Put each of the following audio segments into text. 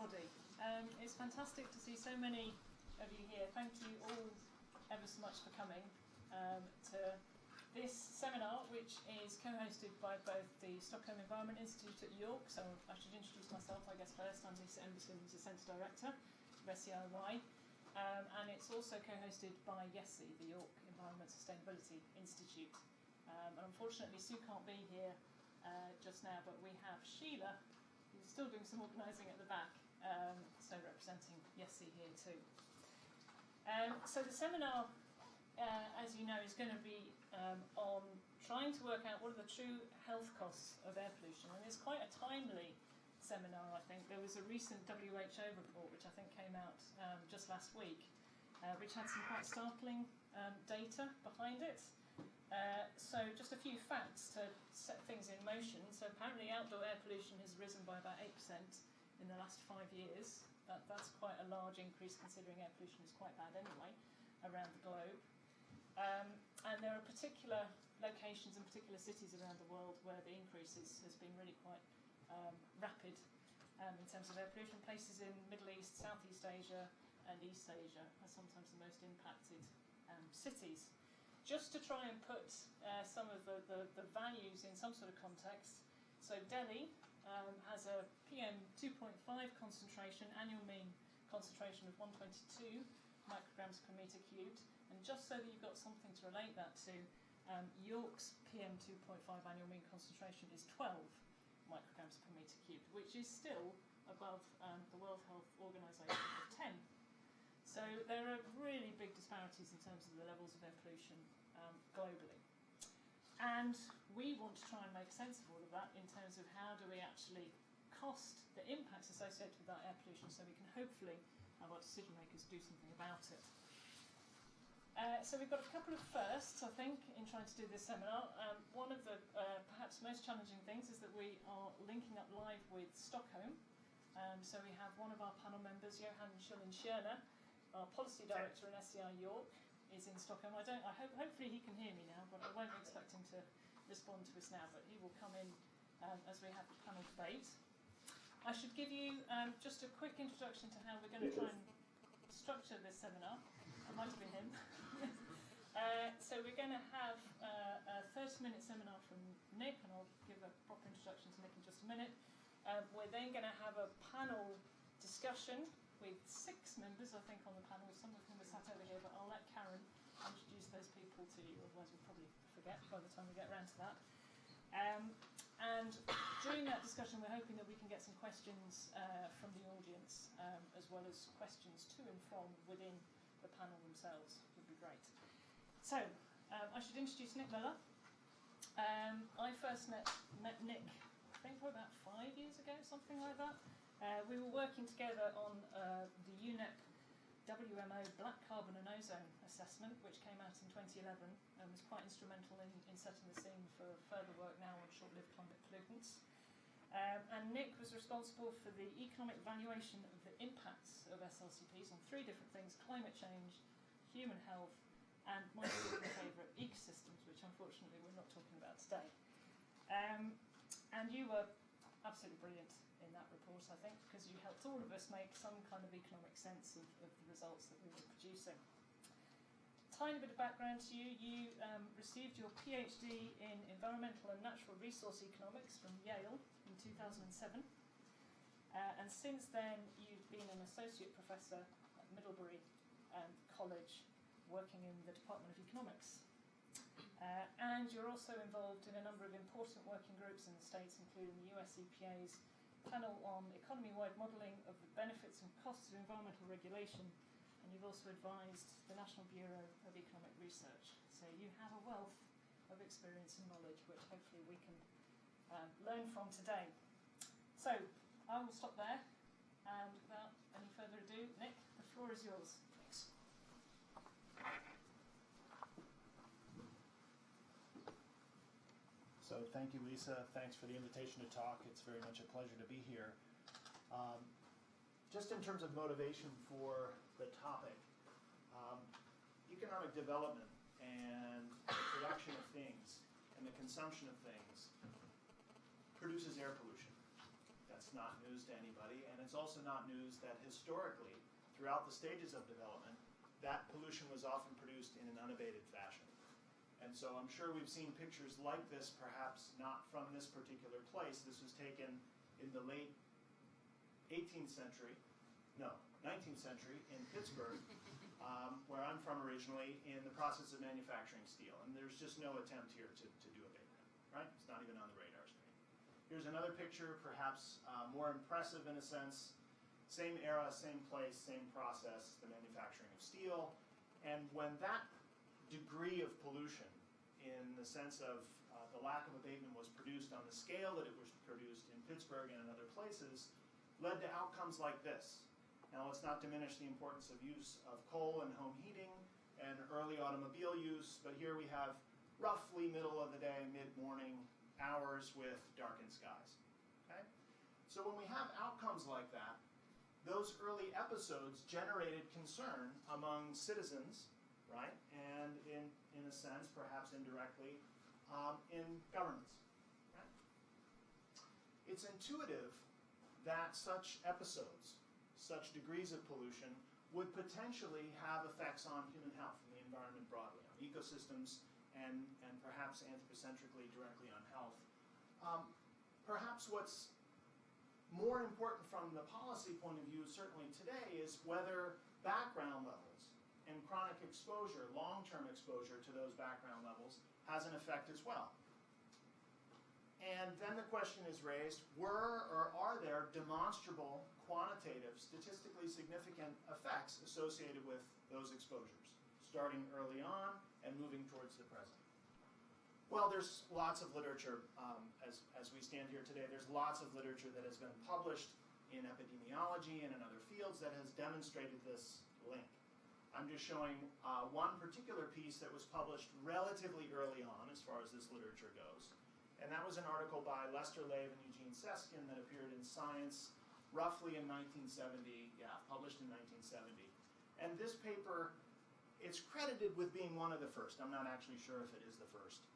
everybody. It's fantastic to see so many of you here. Thank you all ever so much for coming to this seminar, which is co-hosted by both the Stockholm Environment Institute at York. So I should introduce myself, I guess, first. I'm Lisa Emberson, who's the Centre Director of SEIY. And it's also co-hosted by YESI, the York Environment Sustainability Institute. And unfortunately, Sue can't be here just now, but we have Sheila, who's still doing some organising at the back, so representing YESI here too. So the seminar, as you know, is going to be on trying to work out what are the true health costs of air pollution. And it's quite a timely seminar, I think. There was a recent WHO report, which I think came out just last week, which had some quite startling data behind it. So just a few facts to set things in motion. So apparently outdoor air pollution has risen by about 8% in the last 5 years. That's quite a large increase, considering air pollution is quite bad anyway around the globe. And there are particular locations and particular cities around the world where the increase has been really quite rapid in terms of air pollution. Places in Middle East, Southeast Asia and East Asia are sometimes the most impacted cities. Just to try and put some of the values in some sort of context, so Delhi has a PM 2.5 concentration, annual mean concentration of 122 micrograms per metre cubed, and just so that you've got something to relate that to, York's PM 2.5 annual mean concentration is 12 micrograms per metre cubed, which is still above the World Health Organization of 10. So there are really big disparities in terms of the levels of air pollution globally. And we want to try and make sense of all of that in terms of how do we actually cost the impacts associated with that air pollution, so we can hopefully have our decision makers do something about it. So we've got a couple of firsts, I think, in trying to do this seminar. One of the perhaps most challenging things is that we are linking up live with Stockholm. So we have one of our panel members, Johann Schulen, our policy director in SEI York, is in Stockholm. Hopefully he can hear me now, but I won't expect him to respond to us now, but he will come in as we have the panel debate. I should give you just a quick introduction to how we're going to try and structure this seminar. It might have been him. So we're going to have a 30-minute seminar from Nick, and I'll give a proper introduction to Nick in just a minute. We're then going to have a panel discussion with 6 members, I think, on the panel, some of whom are sat over here, but I'll let Karen introduce those people to you, otherwise we'll probably forget by the time we get around to that. And during that discussion, we're hoping that we can get some questions from the audience, as well as questions to and from within the panel themselves. Would be great. So, I should introduce Nick Muller. I first met Nick, I think, probably about 5 years ago, something like that. We were working together on the UNEP WMO Black Carbon and Ozone Assessment, which came out in 2011 and was quite instrumental in setting the scene for further work now on short-lived climate pollutants. And Nick was responsible for the economic valuation of the impacts of SLCPs on 3 different things: climate change, human health, and my favourite, ecosystems, which unfortunately we're not talking about today. And you were absolutely brilliant in that report, I think, because you helped all of us make some kind of economic sense of the results that we were producing. Tiny bit of background to you. You received your PhD in Environmental and Natural Resource Economics from Yale in 2007. And since then, you've been an associate professor at Middlebury College, working in the Department of Economics. And you're also involved in a number of important working groups in the States, including the US EPA's panel on economy-wide modelling of the benefits and costs of environmental regulation, and you've also advised the National Bureau of Economic Research. So you have a wealth of experience and knowledge which hopefully we can learn from today. So I will stop there, and without any further ado, Nick, the floor is yours. Thanks. So thank you, Lisa. Thanks for the invitation to talk. It's very much a pleasure to be here. Just in terms of motivation for the topic, economic development and the production of things and the consumption of things produces air pollution. That's not news to anybody, and it's also not news that historically, throughout the stages of development, that pollution was often produced in an unabated fashion. And so I'm sure we've seen pictures like this, perhaps not from this particular place. This was taken in the late 19th century in Pittsburgh, where I'm from originally, in the process of manufacturing steel. And there's just no attempt here to do abatement, right? It's not even on the radar screen. Here's another picture, perhaps more impressive in a sense. Same era, same place, same process, the manufacturing of steel. And when that degree of pollution, in the sense of the lack of abatement, was produced on the scale that it was produced in Pittsburgh and in other places, led to outcomes like this. Now, let's not diminish the importance of use of coal and home heating and early automobile use, but here we have roughly middle of the day, mid-morning hours with darkened skies. Okay? So when we have outcomes like that, those early episodes generated concern among citizens, right? And in a sense, perhaps indirectly, in governments. Right? It's intuitive that such episodes, such degrees of pollution, would potentially have effects on human health and the environment broadly, on ecosystems, and perhaps anthropocentrically directly on health. Perhaps what's more important from the policy point of view, certainly today, is whether background levels and chronic exposure, long-term exposure to those background levels, has an effect as well. And then the question is raised, were or are there demonstrable, quantitative, statistically significant effects associated with those exposures, starting early on and moving towards the present? Well, there's lots of literature, as we stand here today, there's lots of literature that has been published in epidemiology and in other fields that has demonstrated this link. I'm just showing one particular piece that was published relatively early on as far as this literature goes. And that was an article by Lester Lave and Eugene Seskin that appeared in Science roughly in 1970, published in 1970. And this paper, it's credited with being one of the first, I'm not actually sure if it is the first,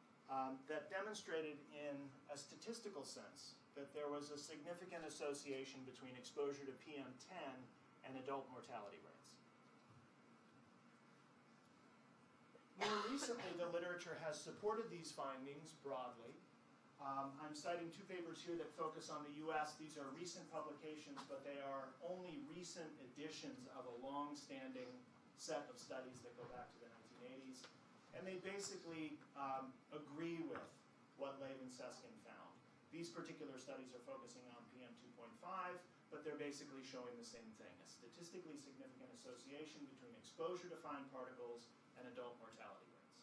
that demonstrated in a statistical sense that there was a significant association between exposure to PM10 and adult mortality rates. More recently, the literature has supported these findings broadly. I'm citing two papers here that focus on the US. These are recent publications, but they are only recent editions of a long-standing set of studies that go back to the 1980s. And they basically agree with what Lave and Seskin found. These particular studies are focusing on PM 2.5, but they're basically showing the same thing, a statistically significant association between exposure to fine particles and adult mortality rates.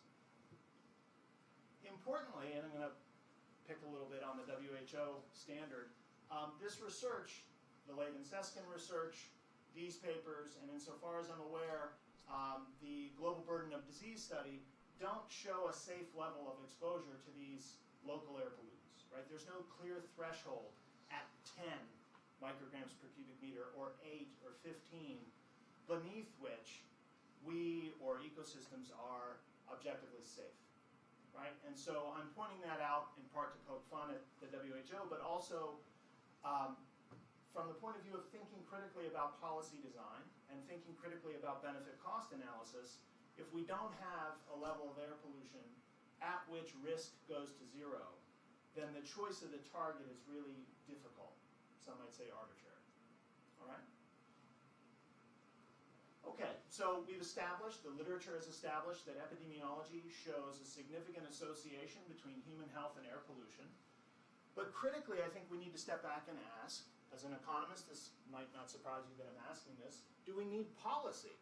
Importantly, and I'm going to pick a little bit on the WHO standard, this research, the Lave and Seskin research, these papers, and insofar as I'm aware, the Global Burden of Disease study don't show a safe level of exposure to these local air pollutants, right? There's no clear threshold at 10 micrograms per cubic meter or 8 or 15 beneath which we or ecosystems are objectively safe. Right? And so I'm pointing that out in part to poke fun at the WHO, but also from the point of view of thinking critically about policy design and thinking critically about benefit-cost analysis. If we don't have a level of air pollution at which risk goes to zero, then the choice of the target is really difficult. Some might say arbitrary. All right? Okay, so we've established, the literature has established that epidemiology shows a significant association between human health and air pollution. But critically, I think we need to step back and ask, as an economist, this might not surprise you that I'm asking this, do we need policy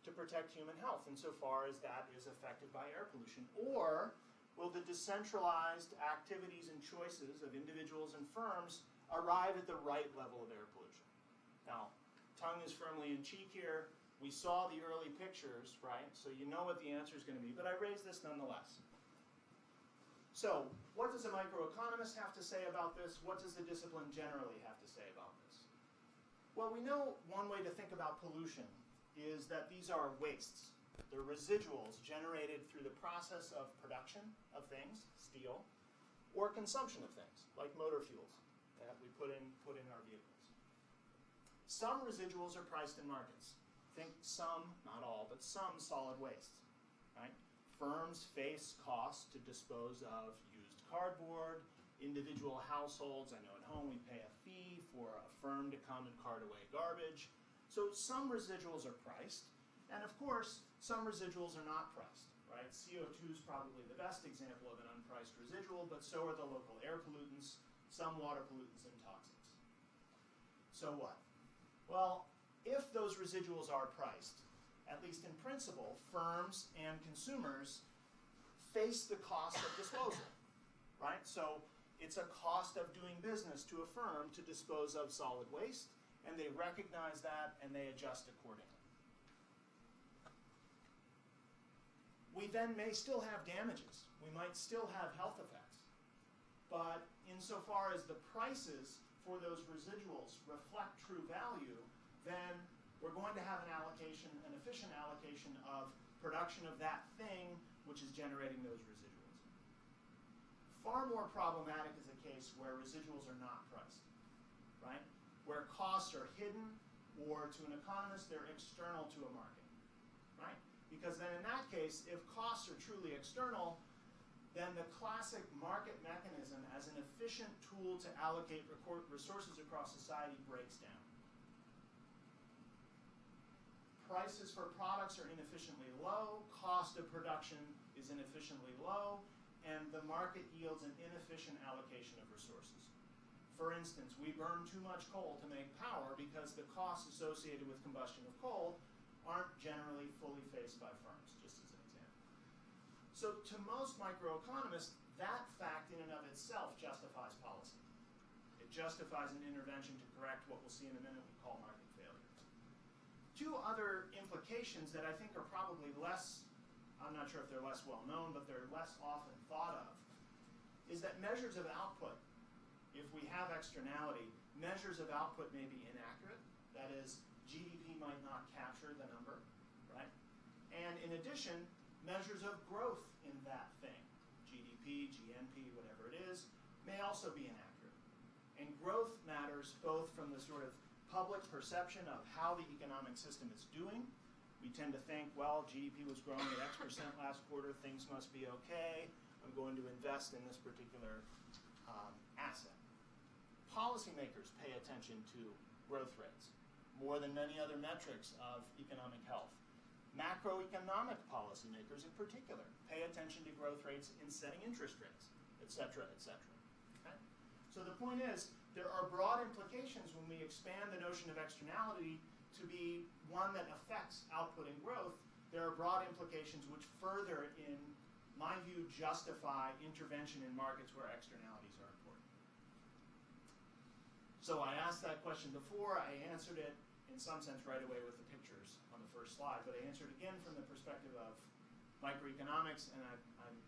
to protect human health insofar as that is affected by air pollution? Or will the decentralized activities and choices of individuals and firms arrive at the right level of air pollution? Now, tongue is firmly in cheek here. We saw the early pictures, right? So you know what the answer is going to be, but I raise this nonetheless. So, what does a microeconomist have to say about this? What does the discipline generally have to say about this? Well, we know one way to think about pollution is that these are wastes. They're residuals generated through the process of production of things, steel, or consumption of things, like motor fuels that we put in our vehicles. Some residuals are priced in markets. Think some, not all, but some solid wastes, right? Firms face costs to dispose of used cardboard. Individual households, I know at home we pay a fee for a firm to come and cart away garbage. So some residuals are priced, and of course, some residuals are not priced, right? CO2 is probably the best example of an unpriced residual, but so are the local air pollutants, some water pollutants, and toxics. So what? Well, if those residuals are priced, at least in principle, firms and consumers face the cost of disposal, right? So it's a cost of doing business to a firm to dispose of solid waste, and they recognize that and they adjust accordingly. We then may still have damages. We might still have health effects. But insofar as the prices for those residuals reflect true value, then we're going to have an allocation, an efficient allocation of production of that thing which is generating those residuals. Far more problematic is a case where residuals are not priced, right? Where costs are hidden, or to an economist, they're external to a market, right? Because then in that case, if costs are truly external, then the classic market mechanism as an efficient tool to allocate resources across society breaks down. Prices for products are inefficiently low, cost of production is inefficiently low, and the market yields an inefficient allocation of resources. For instance, we burn too much coal to make power because the costs associated with combustion of coal aren't generally fully faced by firms, just as an example. So to most microeconomists, that fact in and of itself justifies policy. It justifies an intervention to correct what we'll see in a minute we call market failure. Two other implications that I think are probably less, I'm not sure if they're less well known, but they're less often thought of, is that measures of output, if we have externality, measures of output may be inaccurate. That is, GDP might not capture the number, right? And in addition, measures of growth in that thing, GDP, GNP, whatever it is, may also be inaccurate. And growth matters both from the sort of public perception of how the economic system is doing. We tend to think, well, GDP was growing at X% last quarter, things must be okay, I'm going to invest in this particular asset. Policymakers pay attention to growth rates more than many other metrics of economic health. Macroeconomic policymakers in particular pay attention to growth rates in setting interest rates, et cetera, et cetera. Okay? So the point is, there are broad implications when we expand the notion of externality to be one that affects output and growth. There are broad implications which further, in my view, justify intervention in markets where externalities are important. So I asked that question before. I answered it in some sense right away with the pictures on the first slide, but I answered again from the perspective of microeconomics, and I'm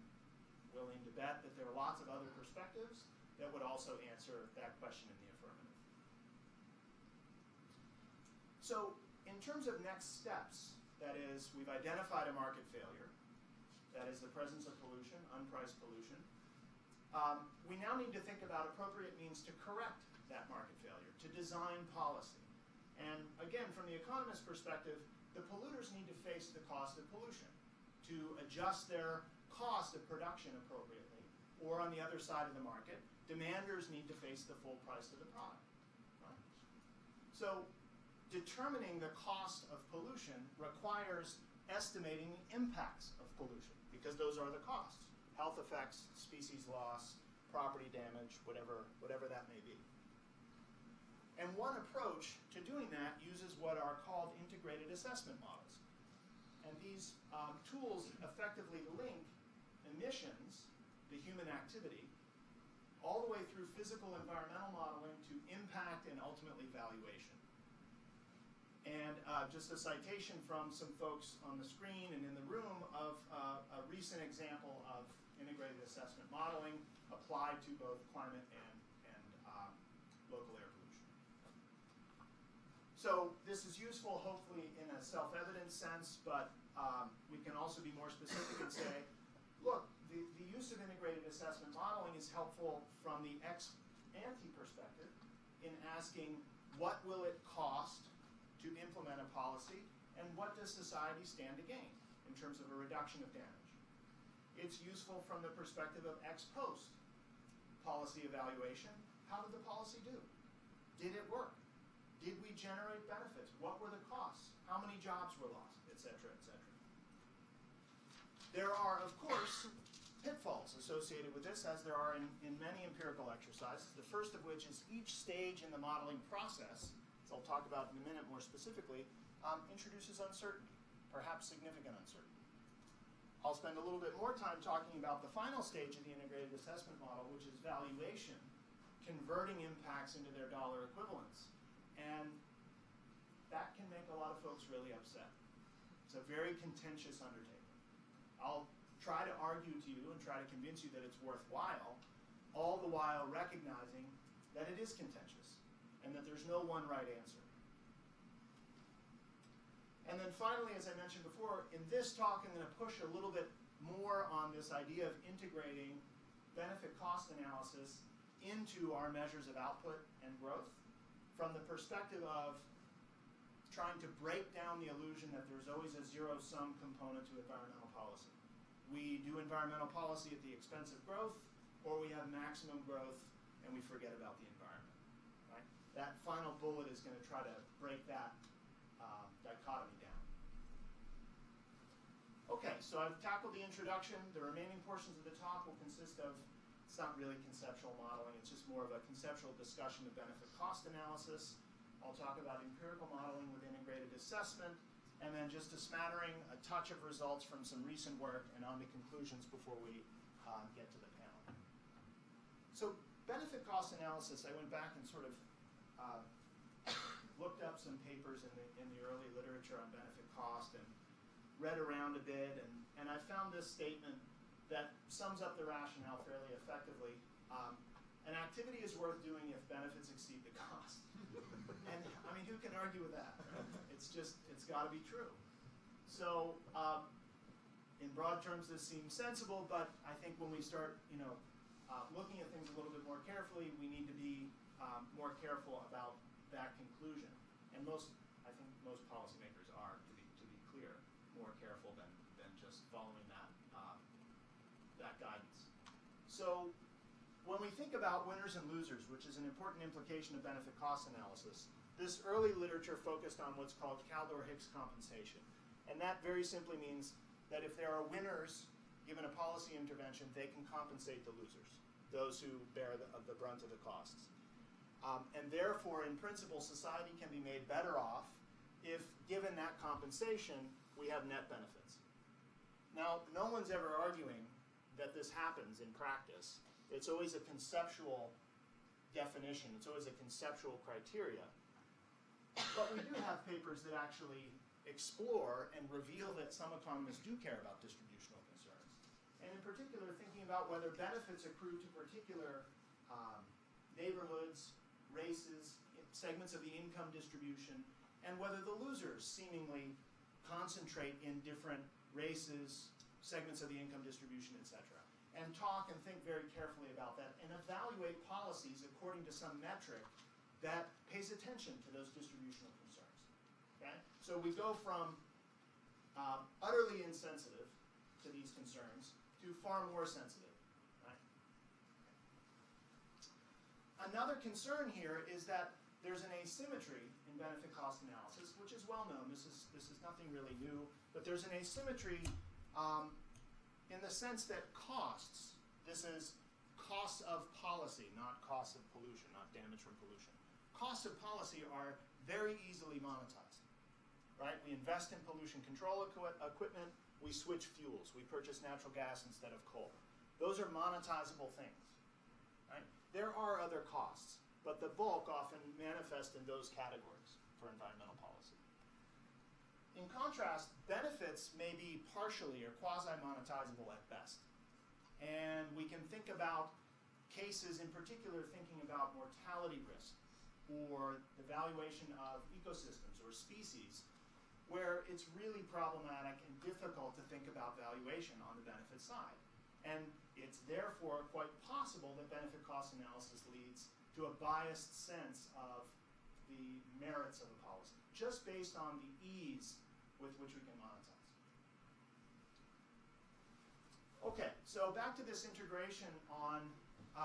willing to bet that there are lots of other perspectives that would also answer that question in the affirmative. So in terms of next steps, that is, we've identified a market failure, that is the presence of pollution, unpriced pollution. We now need to think about appropriate means to correct that market failure, to design policy. And again, from the economist's perspective, the polluters need to face the cost of pollution, to adjust their cost of production appropriately. Or on the other side of the market, demanders need to face the full price of the product. Right? So determining the cost of pollution requires estimating the impacts of pollution, because those are the costs: health effects, species loss, property damage, whatever that may be. And one approach to doing that uses what are called integrated assessment models. And these tools effectively link emissions, the human activity, all the way through physical environmental modeling to impact and ultimately valuation. And just a citation from some folks on the screen and in the room of a recent example of integrated assessment modeling applied to both climate and local air pollution. So this is useful, hopefully, in a self-evident sense, but we can also be more specific and say, look, the use of integrated assessment modeling is helpful from the ex anti-perspective in asking what will it cost to implement a policy and what does society stand to gain in terms of a reduction of damage. It's useful from the perspective of ex post policy evaluation. How did the policy do? Did it work? Did we generate benefits? What were the costs? How many jobs were lost, et cetera, et cetera. There are, of course, pitfalls associated with this, as there are in many empirical exercises, the first of which is each stage in the modeling process, as I'll talk about in a minute more specifically, introduces uncertainty, perhaps significant uncertainty. I'll spend a little bit more time talking about the final stage of the integrated assessment model, which is valuation, converting impacts into their dollar equivalents. And that can make a lot of folks really upset. It's a very contentious undertaking. I'll try to argue to you and try to convince you that it's worthwhile, all the while recognizing that it is contentious and that there's no one right answer. And then finally, as I mentioned before, in this talk I'm going to push a little bit more on this idea of integrating benefit cost analysis into our measures of output and growth from the perspective of trying to break down the illusion that there's always a zero-sum component to environmental policy. We do environmental policy at the expense of growth, or we have maximum growth and we forget about the environment. Right? That final bullet is going to try to break that dichotomy down. Okay, so I've tackled the introduction. The remaining portions of the talk will consist of, it's not really conceptual modeling, it's just more of a conceptual discussion of benefit cost analysis. I'll talk about empirical modeling with integrated assessment, and then just a smattering, a touch of results from some recent work, and on to conclusions before we get to the panel. So benefit cost analysis, I went back and sort of looked up some papers in the early literature on benefit cost and read around a bit, and I found this statement that sums up the rationale fairly effectively. An activity is worth doing if benefits exceed the cost. And I mean, who can argue with that? It's got to be true. So in broad terms, this seems sensible, but I think when we start, looking at things a little bit more carefully, we need to be more careful about that conclusion. And I think most policymakers are, to be clear, more careful than just following that guidance. So when we think about winners and losers, which is an important implication of benefit cost analysis, this early literature focused on what's called Kaldor-Hicks compensation. And that very simply means that if there are winners given a policy intervention, they can compensate the losers, those who bear the brunt of the costs. And therefore, in principle, society can be made better off if, given that compensation, we have net benefits. Now, no one's ever arguing that this happens in practice. It's always a conceptual definition. It's always a conceptual criteria. But we do have papers that actually explore and reveal that some economists do care about distributional concerns. And in particular, thinking about whether benefits accrue to particular neighborhoods, races, segments of the income distribution, and whether the losers seemingly concentrate in different races, segments of the income distribution, etc. And talk and think very carefully about that and evaluate policies according to some metric that pays attention to those distributional concerns. Okay? So we go from utterly insensitive to these concerns to far more sensitive. Right? Another concern here is that there's an asymmetry in benefit cost analysis, which is well known. This is nothing really new, but there's an asymmetry in the sense that costs, this is costs of policy, not costs of pollution, not damage from pollution. Costs of policy are very easily monetized, right? We invest in pollution control equipment, we switch fuels, we purchase natural gas instead of coal. Those are monetizable things, right? There are other costs, but the bulk often manifest in those categories for environmental policy. In contrast, benefits may be partially or quasi-monetizable at best. And we can think about cases, in particular thinking about mortality risk or the valuation of ecosystems or species, where it's really problematic and difficult to think about valuation on the benefit side. And it's therefore quite possible that benefit cost analysis leads to a biased sense of the merits of a policy, just based on the ease with which we can monetize. Okay, so back to this integration on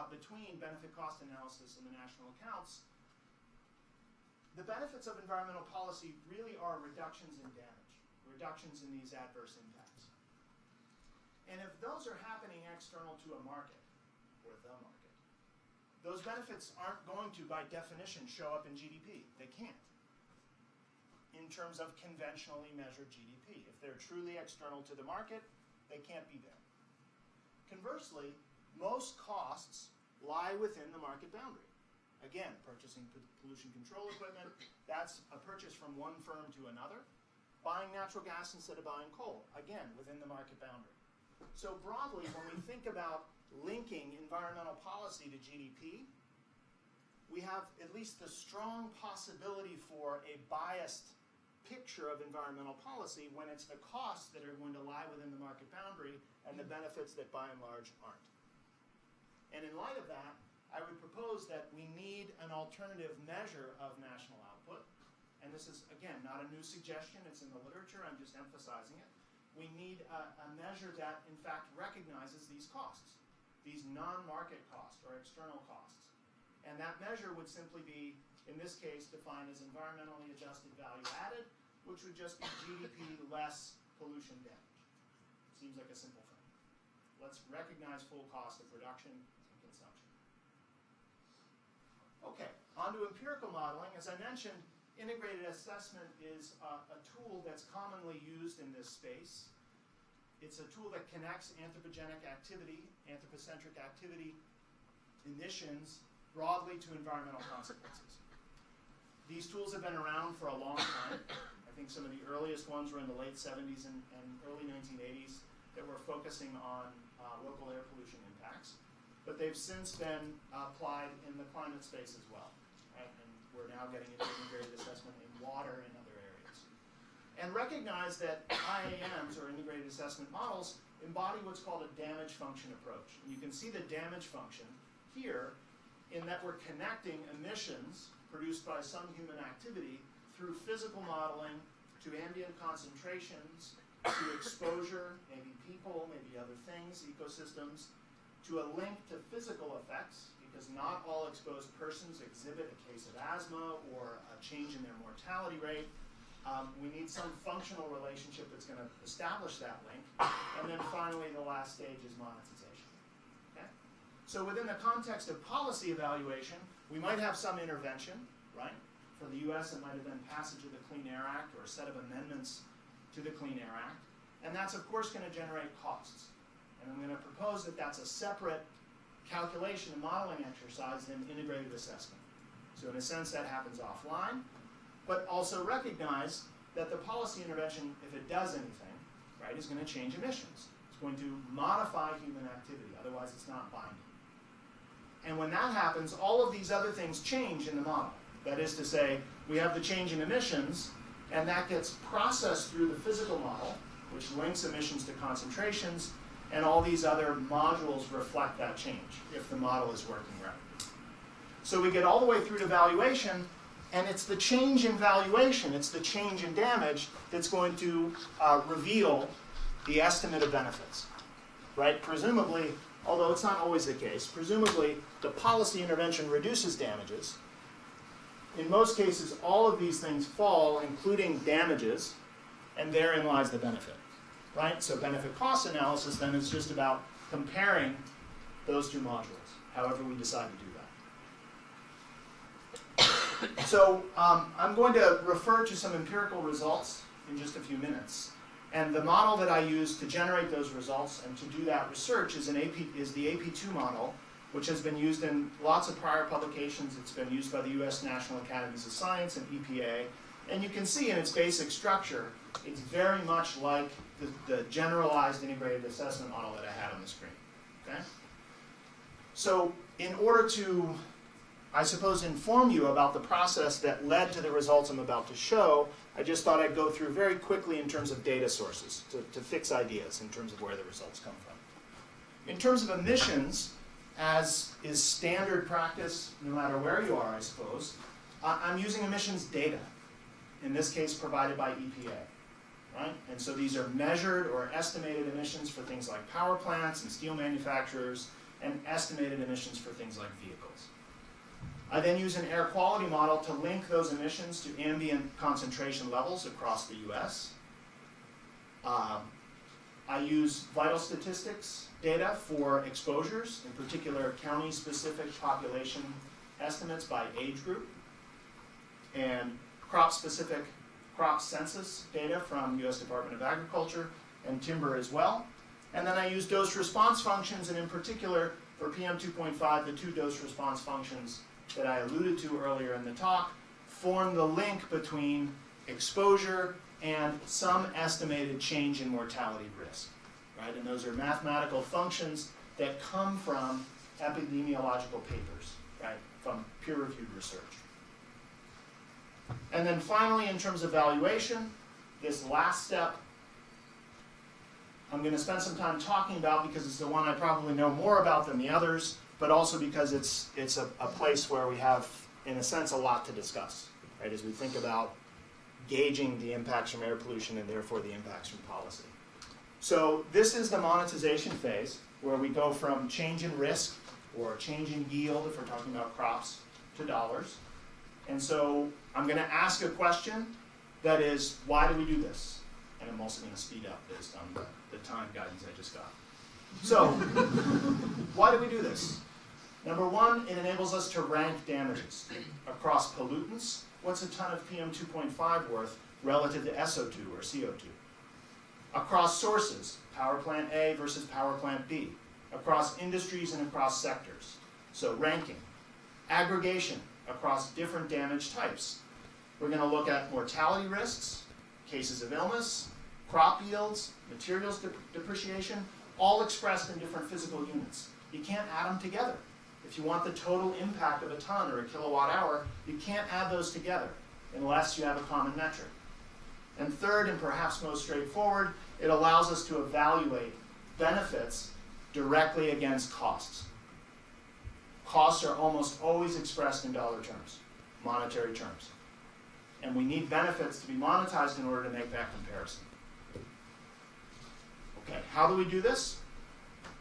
between benefit cost analysis and the national accounts. The benefits of environmental policy really are reductions in damage, reductions in these adverse impacts. And if those are happening external to a market, or the market, those benefits aren't going to, by definition, show up in GDP. They can't. In terms of conventionally measured GDP. If they're truly external to the market, they can't be there. Conversely, most costs lie within the market boundary. Again, purchasing pollution control equipment, that's a purchase from one firm to another. Buying natural gas instead of buying coal, again, within the market boundary. So broadly, when we think about linking environmental policy to GDP, we have at least the strong possibility for a biased picture of environmental policy when it's the costs that are going to lie within the market boundary and the benefits that by and large aren't. And in light of that, I would propose that we need an alternative measure of national output. And this is, again, not a new suggestion. It's in the literature. I'm just emphasizing it. We need a measure that, in fact, recognizes these costs, these non-market costs or external costs. And that measure would simply be, in this case, defined as environmentally adjusted value added, which would just be GDP less pollution damage. Seems like a simple thing. Let's recognize full cost of production and consumption. Okay, on to empirical modeling. As I mentioned, integrated assessment is a tool that's commonly used in this space. It's a tool that connects anthropocentric activity emissions broadly to environmental consequences. These tools have been around for a long time. I think some of the earliest ones were in the late 70s and early 1980s that were focusing on local air pollution impacts. But they've since been applied in the climate space as well. Right? And we're now getting into integrated assessment in water and other areas. And recognize that IAMs, or integrated assessment models, embody what's called a damage function approach. And you can see the damage function here in that we're connecting emissions produced by some human activity through physical modeling to ambient concentrations, to exposure, maybe people, maybe other things, ecosystems, to a link to physical effects, because not all exposed persons exhibit a case of asthma or a change in their mortality rate. We need some functional relationship that's going to establish that link. And then finally, the last stage is monetization. Okay? So within the context of policy evaluation, we might have some intervention, right? For the US, it might have been passage of the Clean Air Act or a set of amendments to the Clean Air Act. And that's, of course, going to generate costs. And I'm going to propose that that's a separate calculation and modeling exercise than integrated assessment. So in a sense, that happens offline. But also recognize that the policy intervention, if it does anything, right, is going to change emissions. It's going to modify human activity, otherwise it's not binding. And when that happens, all of these other things change in the model. That is to say, we have the change in emissions, and that gets processed through the physical model, which links emissions to concentrations, and all these other modules reflect that change, if the model is working right. So we get all the way through to valuation, and it's the change in valuation, it's the change in damage that's going to reveal the estimate of benefits, right? Presumably, although it's not always the case, presumably the policy intervention reduces damages. In most cases, all of these things fall, including damages, and therein lies the benefit, right? So benefit cost analysis then is just about comparing those two modules, however we decide to do that. So I'm going to refer to some empirical results in just a few minutes. And the model that I use to generate those results and to do that research is the AP2 model, which has been used in lots of prior publications. It's been used by the US National Academies of Science and EPA. And you can see in its basic structure, it's very much like the generalized integrated assessment model that I had on the screen. Okay? So in order to, I suppose, inform you about the process that led to the results I'm about to show, I just thought I'd go through very quickly in terms of data sources to fix ideas in terms of where the results come from. In terms of emissions, as is standard practice, no matter where you are, I suppose, I'm using emissions data, in this case provided by EPA, right? And so these are measured or estimated emissions for things like power plants and steel manufacturers, and estimated emissions for things like vehicles. I then use an air quality model to link those emissions to ambient concentration levels across the US. I use vital statistics data for exposures, in particular county-specific population estimates by age group, and crop-specific crop census data from US Department of Agriculture and timber as well. And then I use dose response functions, and in particular for PM 2.5, the two dose response functions that I alluded to earlier in the talk form the link between exposure and some estimated change in mortality risk, right? And those are mathematical functions that come from epidemiological papers, right, from peer-reviewed research. And then finally, in terms of valuation, this last step I'm going to spend some time talking about because it's the one I probably know more about than the others, but also because it's a place where we have, in a sense, a lot to discuss, right, as we think about gauging the impacts from air pollution and therefore the impacts from policy. So this is the monetization phase, where we go from change in risk or change in yield, if we're talking about crops, to dollars. And so I'm going to ask a question that is, why do we do this? And I'm also going to speed up based on the time guidance I just got. So, why do we do this? Number one, it enables us to rank damages across pollutants. What's a ton of PM 2.5 worth relative to SO2 or CO2? Across sources, power plant A versus power plant B. Across industries and across sectors. So ranking. Aggregation across different damage types. We're going to look at mortality risks, cases of illness, crop yields, materials depreciation, all expressed in different physical units. You can't add them together. If you want the total impact of a ton or a kilowatt hour, you can't add those together unless you have a common metric. And third, and perhaps most straightforward, it allows us to evaluate benefits directly against costs. Costs are almost always expressed in dollar terms, monetary terms. And we need benefits to be monetized in order to make that comparison. Okay, how do we do this?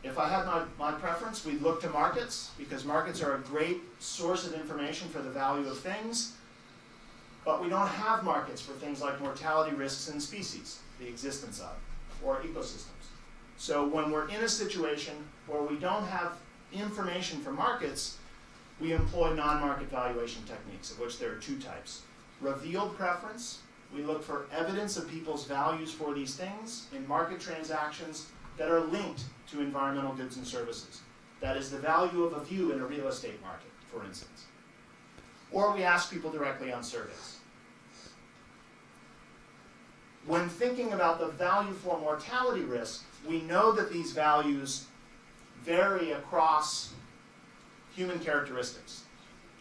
If I had my preference, we'd look to markets, because markets are a great source of information for the value of things, but we don't have markets for things like mortality risks in species, the existence of, or ecosystems. So when we're in a situation where we don't have information for markets, we employ non-market valuation techniques, of which there are two types. Revealed preference, we look for evidence of people's values for these things in market transactions that are linked to environmental goods and services. That is the value of a view in a real estate market, for instance. Or we ask people directly on surveys. When thinking about the value for mortality risk, we know that these values vary across human characteristics,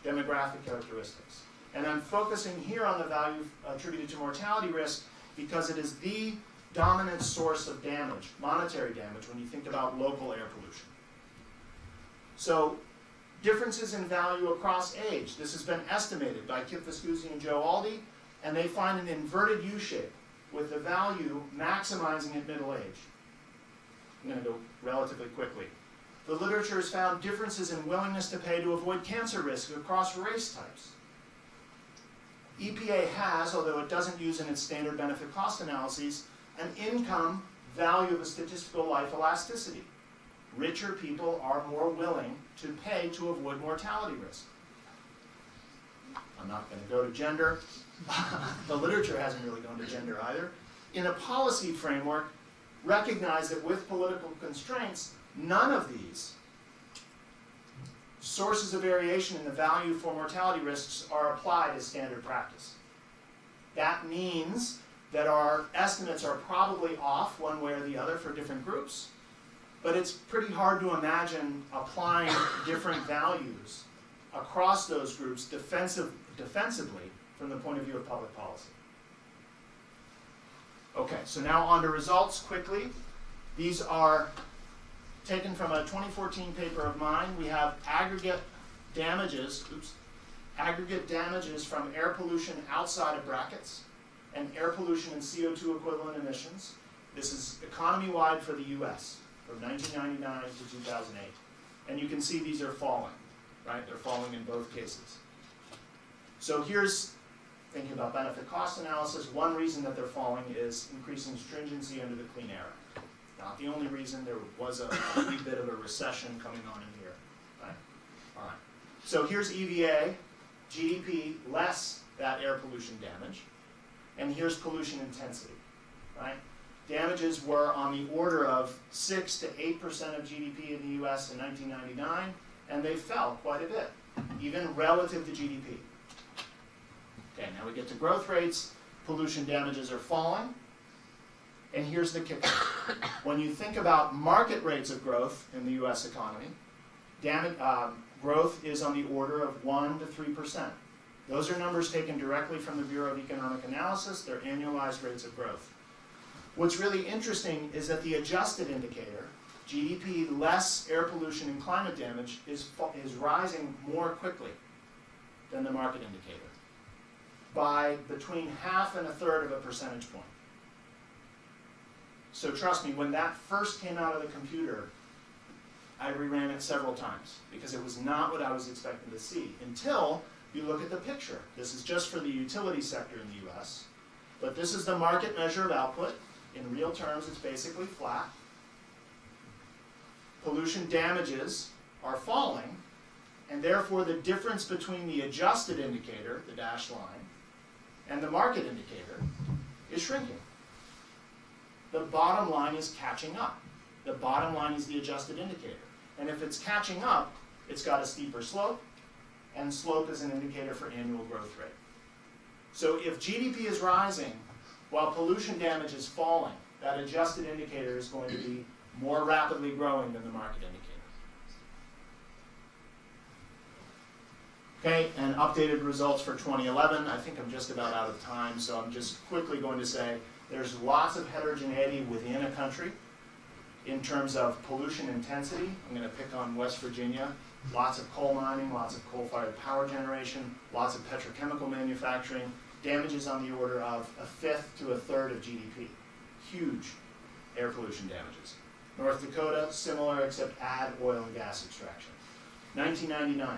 demographic characteristics. And I'm focusing here on the value attributed to mortality risk because it is the dominant source of damage, monetary damage, when you think about local air pollution. So differences in value across age. This has been estimated by Kip Viscusi and Joe Aldi, and they find an inverted U-shape with the value maximizing at middle age. I'm going to go relatively quickly. The literature has found differences in willingness to pay to avoid cancer risk across race types. EPA has, although it doesn't use in its standard benefit cost analyses, an income value of a statistical life elasticity. Richer people are more willing to pay to avoid mortality risk. I'm not going to go to gender. The literature hasn't really gone to gender either. In a policy framework, recognize that with political constraints, none of these sources of variation in the value for mortality risks are applied as standard practice. That means that our estimates are probably off one way or the other for different groups, but it's pretty hard to imagine applying different values across those groups defensively from the point of view of public policy. Okay, so now on to results quickly. These are taken from a 2014 paper of mine. We have aggregate damages, aggregate damages from air pollution outside of brackets and air pollution and CO2 equivalent emissions. This is economy-wide for the US from 1999 to 2008. And you can see these are falling, right? They're falling in both cases. So here's thinking about benefit cost analysis. One reason that they're falling is increasing stringency under the Clean Air Act. Not the only reason. There was a wee bit of a recession coming on in here. Right? All right. So here's EVA, GDP less that air pollution damage. And here's pollution intensity. Right? Damages were on the order of 6 to 8% of GDP in the US in 1999, and they fell quite a bit, even relative to GDP. Okay, now we get to growth rates. Pollution damages are falling. And here's the kicker. When you think about market rates of growth in the US economy, growth is on the order of 1 to 3%. Those are numbers taken directly from the Bureau of Economic Analysis. They're annualized rates of growth. What's really interesting is that the adjusted indicator, GDP less air pollution and climate damage, is rising more quickly than the market indicator by between 1/2 and 1/3 of a percentage point. So trust me, when that first came out of the computer, I reran it several times because it was not what I was expecting to see until you look at the picture. This is just for the utility sector in the US, but this is the market measure of output. In real terms, it's basically flat. Pollution damages are falling, and therefore the difference between the adjusted indicator, the dashed line, and the market indicator is shrinking. The bottom line is catching up. The bottom line is the adjusted indicator. And if it's catching up, it's got a steeper slope, and slope is an indicator for annual growth rate. So if GDP is rising, while pollution damage is falling, that adjusted indicator is going to be more rapidly growing than the market indicator. Okay, and updated results for 2011. I think I'm just about out of time, so I'm just quickly going to say there's lots of heterogeneity within a country in terms of pollution intensity. I'm going to pick on West Virginia. Lots of coal mining, lots of coal-fired power generation, lots of petrochemical manufacturing. Damages on the order of 1/5 to 1/3 of GDP. Huge air pollution damages. North Dakota, similar, except add oil and gas extraction. 1999,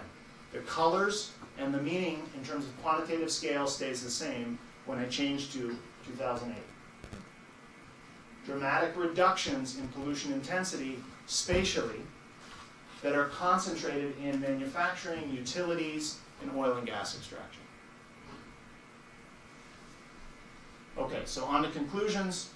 the colors and the meaning in terms of quantitative scale stays the same when I change to 2008. Dramatic reductions in pollution intensity spatially that are concentrated in manufacturing, utilities, and oil and gas extraction. Okay, so on to conclusions.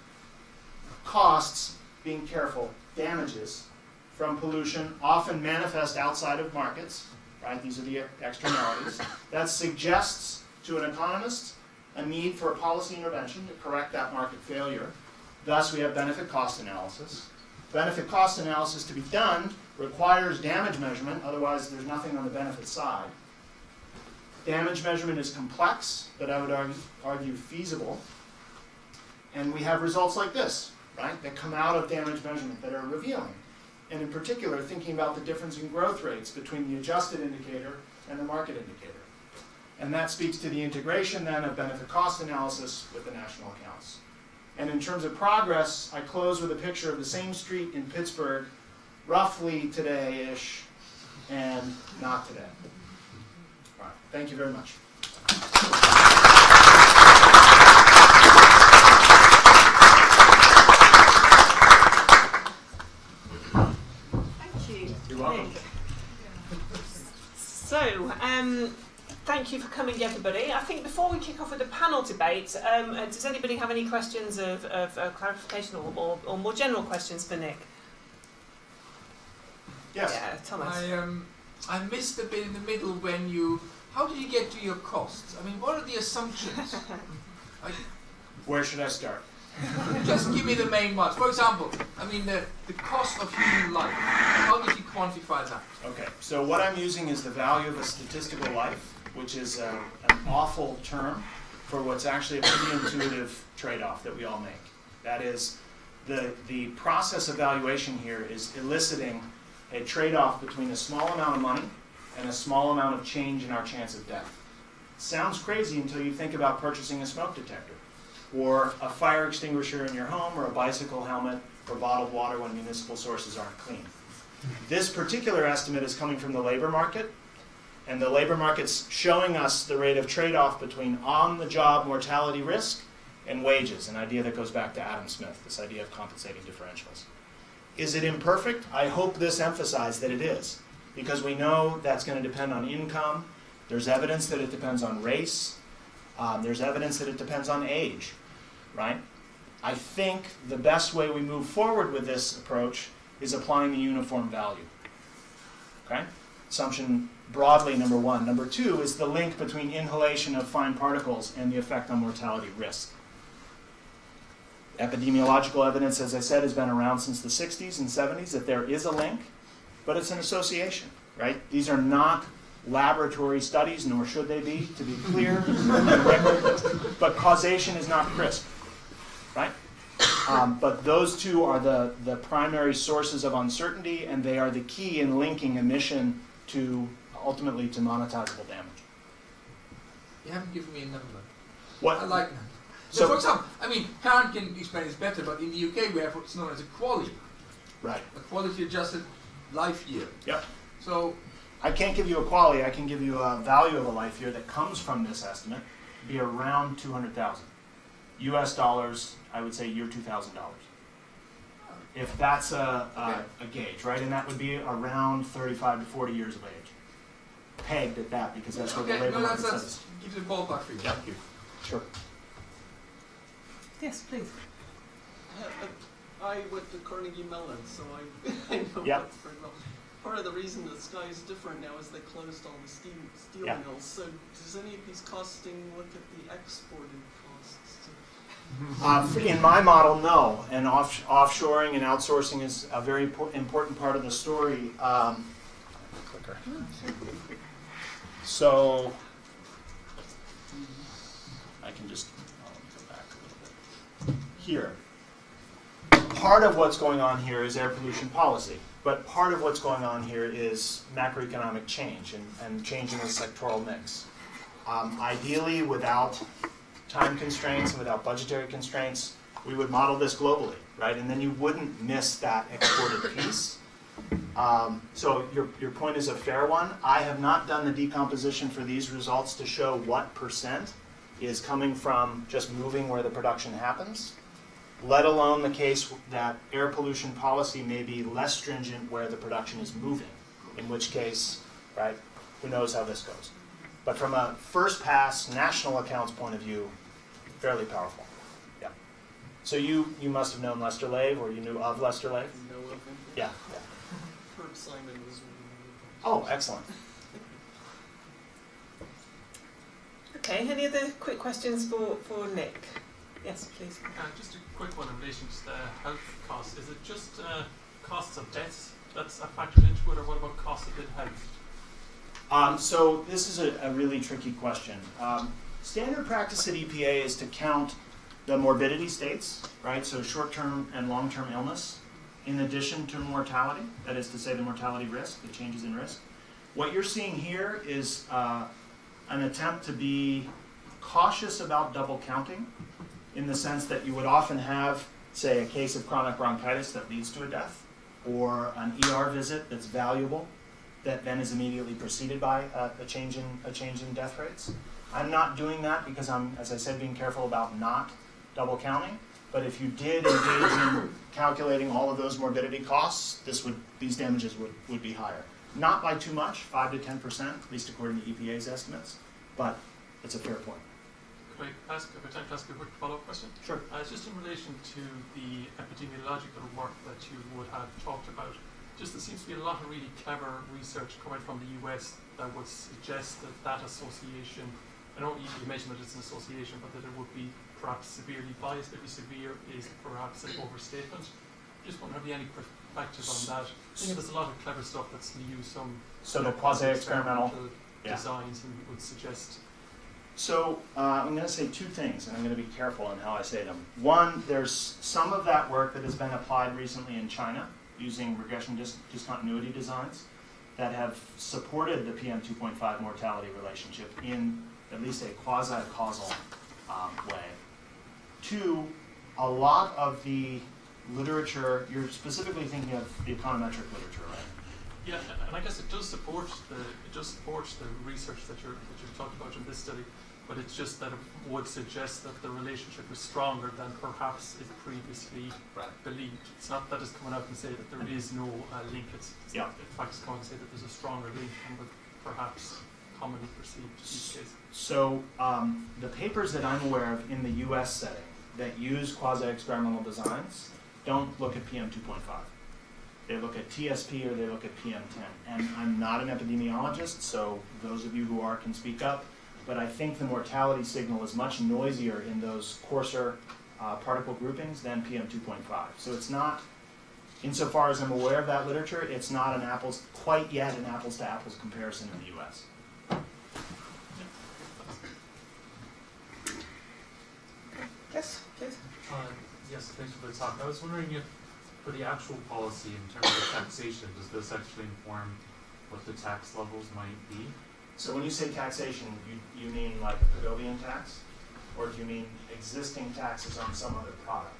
Costs, being careful, damages from pollution often manifest outside of markets, right? These are the externalities. That suggests to an economist a need for a policy intervention to correct that market failure. Thus, we have benefit cost analysis. Benefit cost analysis to be done requires damage measurement, otherwise there's nothing on the benefit side. Damage measurement is complex, but I would argue feasible. And we have results like this, right, that come out of damage measurement that are revealing. And in particular, thinking about the difference in growth rates between the adjusted indicator and the market indicator. And that speaks to the integration then of benefit cost analysis with the national accounts. And in terms of progress, I close with a picture of the same street in Pittsburgh, roughly today-ish, and not today. All right, thank you very much. You're welcome. So, thank you for coming, everybody. I think before we kick off with the panel debate, does anybody have any questions of clarification or more general questions for Nick? Yes. Yeah, Thomas. I missed a bit in the middle when how did you get to your costs? I mean, what are the assumptions? Where should I start? Just give me the main ones. For example, I mean, the cost of human life. How did you quantify that? Okay, so what I'm using is the value of a statistical life, which is an awful term for what's actually a pretty intuitive trade-off that we all make. That is, the process of valuation here is eliciting a trade-off between a small amount of money and a small amount of change in our chance of death. Sounds crazy until you think about purchasing a smoke detector, or a fire extinguisher in your home, or a bicycle helmet, or bottled water when municipal sources aren't clean. This particular estimate is coming from the labor market, and the labor market's showing us the rate of trade-off between on-the-job mortality risk and wages, an idea that goes back to Adam Smith, this idea of compensating differentials. Is it imperfect? I hope this emphasized that it is, because we know that's going to depend on income. There's evidence that it depends on race. There's evidence that it depends on age, right? I think the best way we move forward with this approach is applying the uniform value, okay? Assumption broadly, number one. Number two is the link between inhalation of fine particles and the effect on mortality risk. Epidemiological evidence, as I said, has been around since the 60s and 70s that there is a link, but it's an association, right? These are not laboratory studies, nor should they be, to be clear. But causation is not crisp, right? But those two are the primary sources of uncertainty, and they are the key in linking emission to, ultimately, to monetizable damage. You haven't given me a number. What? I like that. So, for example, I mean, Karen can explain this better, but in the UK we have what's known as a QALY. Right. A quality adjusted life year. Yep. So I can't give you a quality, I can give you a value of a life year that comes from this estimate, be around 200,000. US dollars, I would say year $2,000. If that's a gauge, right? And that would be around 35 to 40 years of age. Pegged at that, because that's what the labor market says. Gives it a ballpark figure. Thank you. Sure. Yes, please. I went to Carnegie Mellon, so I know Yeah. that's very well. Part of the reason the sky is different now is they closed all the steel Yeah. mills. So does any of these costing look at the exported costs? In my model, no. And offshoring and outsourcing is a very important part of the story. Clicker. So I can just go back a little bit. Here. Part of what's going on here is air pollution policy, but part of what's going on here is macroeconomic change and change in the sectoral mix. Ideally, without time constraints and without budgetary constraints, we would model this globally, right? And then you wouldn't miss that exported piece. So your point is a fair one. I have not done the decomposition for these results to show what percent is coming from just moving where the production happens, let alone the case that air pollution policy may be less stringent where the production is moving, in which case, right, who knows how this goes. But from a first pass national accounts point of view, fairly powerful. Yeah. So you must have known Lester Lave, or you knew of Lester Lave? Know of him? Yeah. Herb Simon was one of Oh, excellent. Okay, any other quick questions for Nick? Yes, please. Just a quick one in relation to the health costs. Is it just costs of deaths that's factored into it, or what about costs of health? So this is a really tricky question. Standard practice at EPA is to count the morbidity states, right? So short-term and long-term illness, in addition to mortality, that is to say the mortality risk, the changes in risk. What you're seeing here is an attempt to be cautious about double counting, in the sense that you would often have, say, a case of chronic bronchitis that leads to a death, or an ER visit that's valuable, that then is immediately preceded by a change in death rates. I'm not doing that because I'm, as I said, being careful about not double counting. But if you did engage in calculating all of those morbidity costs, these damages would be higher. Not by too much, 5 to 10%, at least according to EPA's estimates, but it's a fair point. Could I ask a quick follow-up question? Sure. Just in relation to the epidemiological work that you would have talked about, just there seems to be a lot of really clever research coming from the US that would suggest that association, I know you mentioned that it's an association, but that it would be perhaps severely biased. Maybe severe is perhaps an overstatement. Just wonder, have you any perspective on that? I think there's a lot of clever stuff that's used some So the quasi-experimental designs and would suggest So I'm going to say two things, and I'm going to be careful in how I say them. One, there's some of that work that has been applied recently in China using regression discontinuity designs that have supported the PM 2.5 mortality relationship in at least a quasi-causal way. Two, a lot of the literature, you're specifically thinking of the econometric literature, right? Yeah, and I guess it does support the research that you've talked about in this study, but it's just that it would suggest that the relationship is stronger than perhaps it previously believed. It's not that it's coming out and say that there is no link. It's Yeah. in fact, it's coming to say that there's a stronger link than would perhaps commonly perceived these days. So the papers that I'm aware of in the US setting that use quasi-experimental designs don't look at PM 2.5. They look at TSP or they look at PM10. And I'm not an epidemiologist, so those of you who are can speak up, but I think the mortality signal is much noisier in those coarser particle groupings than PM 2.5. So it's not, insofar as I'm aware of that literature, it's not quite yet an apples to apples comparison in the US. Yes, please. Yes, thanks for the talk. I was wondering if, for the actual policy in terms of taxation, does this actually inform what the tax levels might be? So when you say taxation, you mean like a Pagovian tax? Or do you mean existing taxes on some other product?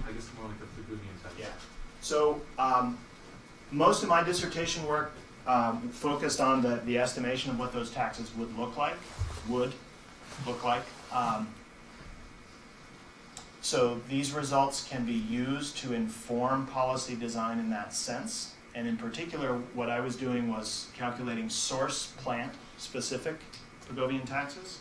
I guess more like a Pagovian tax. Yeah. So most of my dissertation work focused on the estimation of what those taxes would look like. So these results can be used to inform policy design in that sense. And in particular, what I was doing was calculating source plant specific Pagovian taxes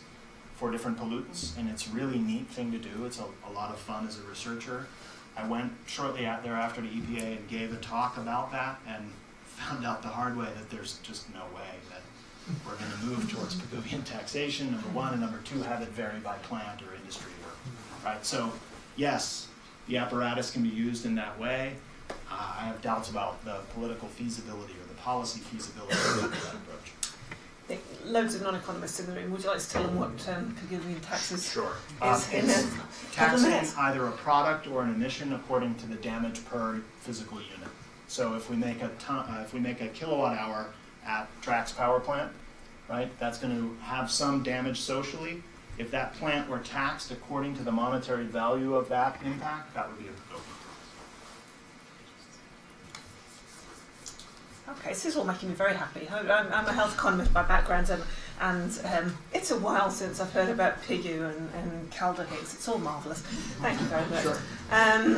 for different pollutants. And it's a really neat thing to do. It's a lot of fun as a researcher. I went shortly thereafter to EPA and gave a talk about that and found out the hard way that there's just no way that we're going to move towards Pagovian taxation, number one, and number two, have it vary by plant or industry. Right? So yes, the apparatus can be used in that way. I have doubts about the political feasibility or the policy feasibility of that approach. Loads of non-economists in the room. Would you like to tell them what Pagovian taxes Sure. is in a couple of Taxing minutes? either a product or an emission according to the damage per physical unit. So if we make a kilowatt hour at Drax power plant, right, that's going to have some damage socially. If that plant were taxed according to the monetary value of that impact, that would be a Pagovian tax. Okay, this is all making me very happy. I'm a health economist by background, and it's a while since I've heard about PIGU and Calder Higgs. It's all marvellous. Thank you very much. Sure. Um,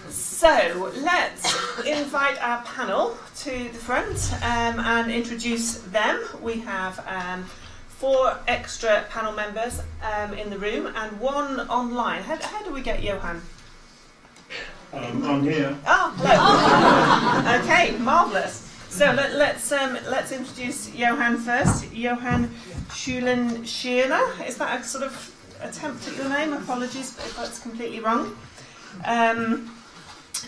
so let's invite our panel to the front and introduce them. We have 4 extra panel members in the room and 1 online. How do we get Johann? I'm here. Oh, hello. Okay, marvellous. So let's introduce Johann first. Johann Schulen. Is that a sort of attempt at your name? Apologies if that's completely wrong.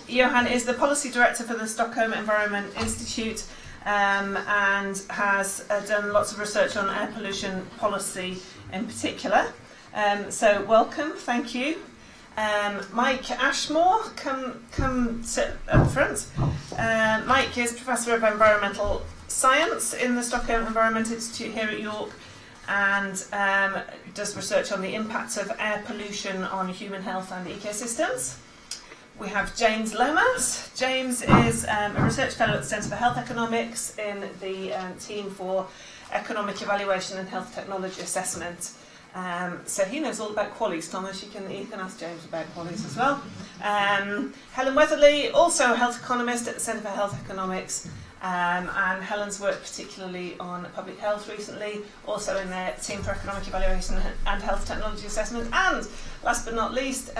Johann is the policy director for the Stockholm Environment Institute and has done lots of research on air pollution policy in particular. So welcome, thank you. Mike Ashmore, come sit up front. Mike is Professor of Environmental Science in the Stockholm Environment Institute here at York and does research on the impacts of air pollution on human health and ecosystems. We have James Lomas. James is a research fellow at the Centre for Health Economics in the team for economic evaluation and health technology assessment. So he knows all about qualies, Thomas. You can ask James about qualies as well. Helen Weatherly, also a health economist at the Centre for Health Economics. And Helen's worked particularly on public health recently, also in their team for economic evaluation and health technology assessment. And last but not least,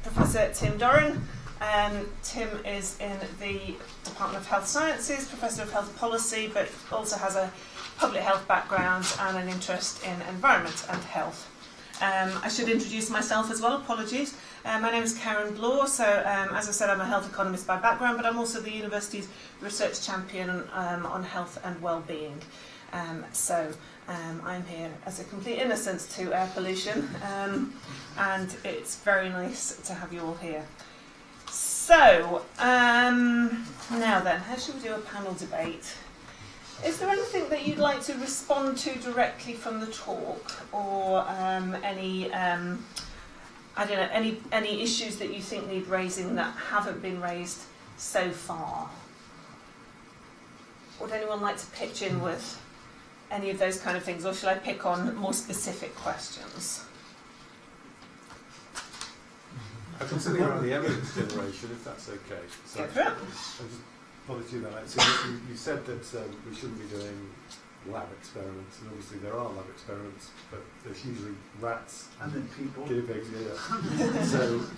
Professor Tim Doran. Tim is in the Department of Health Sciences, Professor of Health Policy, but also has a public health background and an interest in environment and health. I should introduce myself as well, apologies. My name is Karen Bloor, so as I said, I'm a health economist by background, but I'm also the university's research champion on health and well-being. I'm here as a complete innocent to air pollution, and it's very nice to have you all here. So, now then, how should we do a panel debate? Is there anything that you'd like to respond to directly from the talk, or any issues that you think need raising that haven't been raised so far? Would anyone like to pitch in with any of those kind of things, or shall I pick on more specific questions? I can something around the evidence generation, if that's okay. So Go for it. I'll just probably do that. So you said that we shouldn't be doing lab experiments, and obviously there are lab experiments, but there's usually rats And then people. guinea pigs.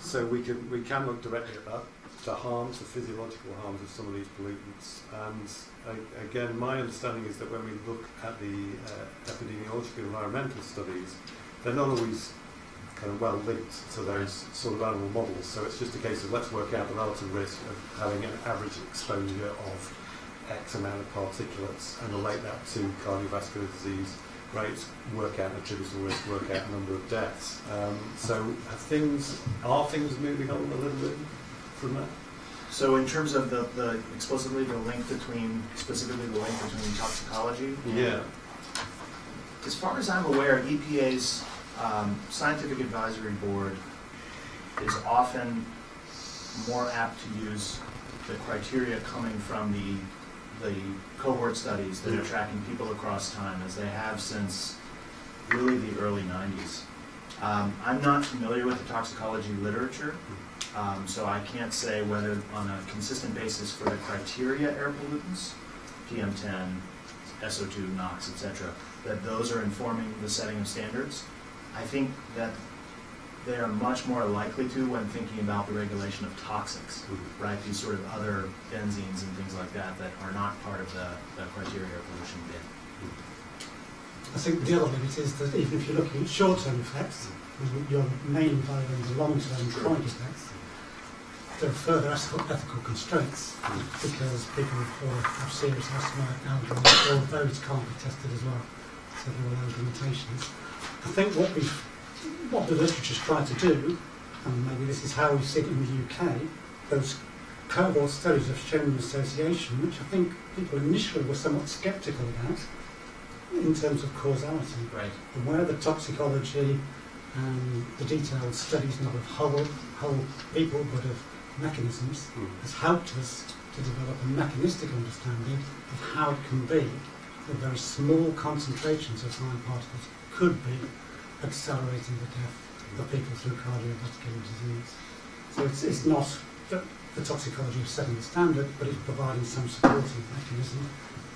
So we can look directly at that, the harms, the physiological harms of some of these pollutants. And again, my understanding is that when we look at the epidemiological environmental studies, they're not always kind of well linked to those sort of animal models. So it's just a case of let's work out the relative risk of having an average exposure of X amount of particulates and relate that to cardiovascular disease rates, work out attributable risk, work out number of deaths. So are things moving on a little bit from that? So in terms of the explicitly specifically the link between toxicology? Yeah. As far as I'm aware, EPA's Scientific Advisory Board is often more apt to use the criteria coming from the cohort studies that are tracking people across time, as they have since really the early 90s. I'm not familiar with the toxicology literature, so I can't say whether on a consistent basis for the criteria air pollutants, PM10, SO2, NOx, etc., that those are informing the setting of standards. I think that they are much more likely to when thinking about the regulation of toxics, right? These sort of other benzenes and things like that that are not part of the criteria of pollution bin. I think the other limit is that even if you're looking at short-term effects, your main evaluating the long-term chronic effects, there are further ethical constraints because people who have serious asthma, allergy, all of those can't be tested as well. So there are those limitations. I think what the literature's tried to do, and maybe this is how we see it in the UK, those cohort studies have shown an association, which I think people initially were somewhat sceptical about, in terms of causality. Right. And where the toxicology and the detailed studies, not of whole people, but of mechanisms, has helped us to develop a mechanistic understanding of how it can be that very small concentrations of fine particles could be accelerating the death of people through cardiovascular disease. So it's not the toxicology of setting the standard, but it's providing some supporting mechanism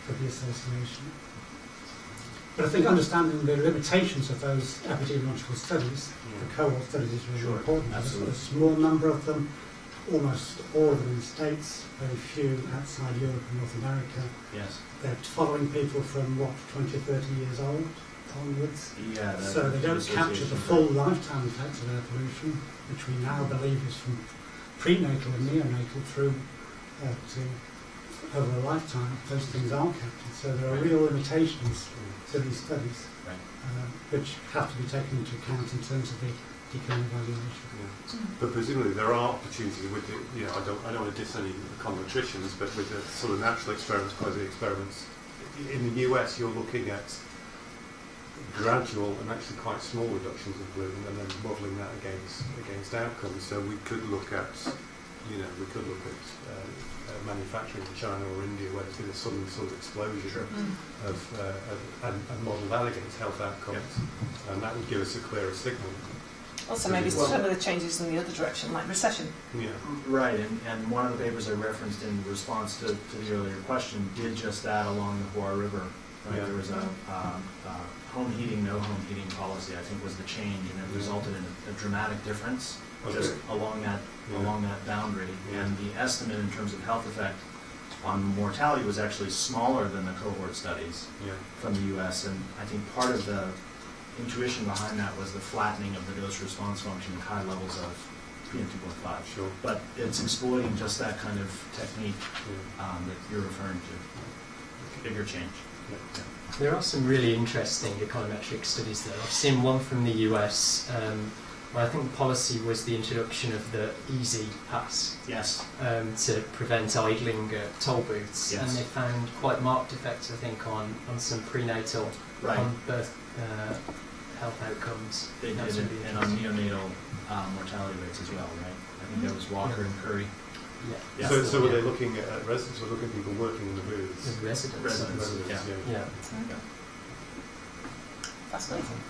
for the association. But I think understanding the limitations of those epidemiological studies, the cohort studies, is really important. There's a small number of them, almost all of them in the States, very few outside Europe and North America. Yes. They're following people from, 20, 30 years old onwards. Yeah. So they don't capture the full lifetime effects of air pollution, which we now believe is from prenatal and neonatal through to over a lifetime. Those things aren't captured. So there are real limitations to these studies, which have to be taken into account in terms of the decline evaluation. But presumably there are opportunities with the, I don't want to diss any econometricians, but with the sort of natural experiments, quasi experiments, in the US you're looking at gradual and actually quite small reductions of pollutant and then modelling that against outcomes. So we could look at, manufacturing in China or India where there's been a sudden sort of explosion and model that against health outcomes, and that would give us a clearer signal. Also, maybe some of the changes in the other direction, like recession. Yeah. Right, and one of the papers I referenced in response to the earlier question did just that along the Hoare River. Right? Yeah. There was a home heating, no home heating policy, I think, was the change, and it resulted in a dramatic difference just along that boundary. And the estimate in terms of health effect on mortality was actually smaller than the cohort studies from the U.S. And I think part of the intuition behind that was the flattening of the dose-response function at high levels of PM2.5. Sure. But it's exploiting just that kind of technique that you're referring to. Bigger change. There are some really interesting econometric studies there. I've seen one from the US where I think the policy was the introduction of the easy pass Yes. to prevent idling at toll booths, Yes. and they found quite marked effects, I think, on some prenatal, Right. on birth health outcomes. They That's did, really and on interesting. neonatal mortality rates as well, right? I think that was Walker and Curry. Yeah. Yeah. So were they looking at residents, or looking at people working in the booths? The residents. Residents, yeah. Fascinating.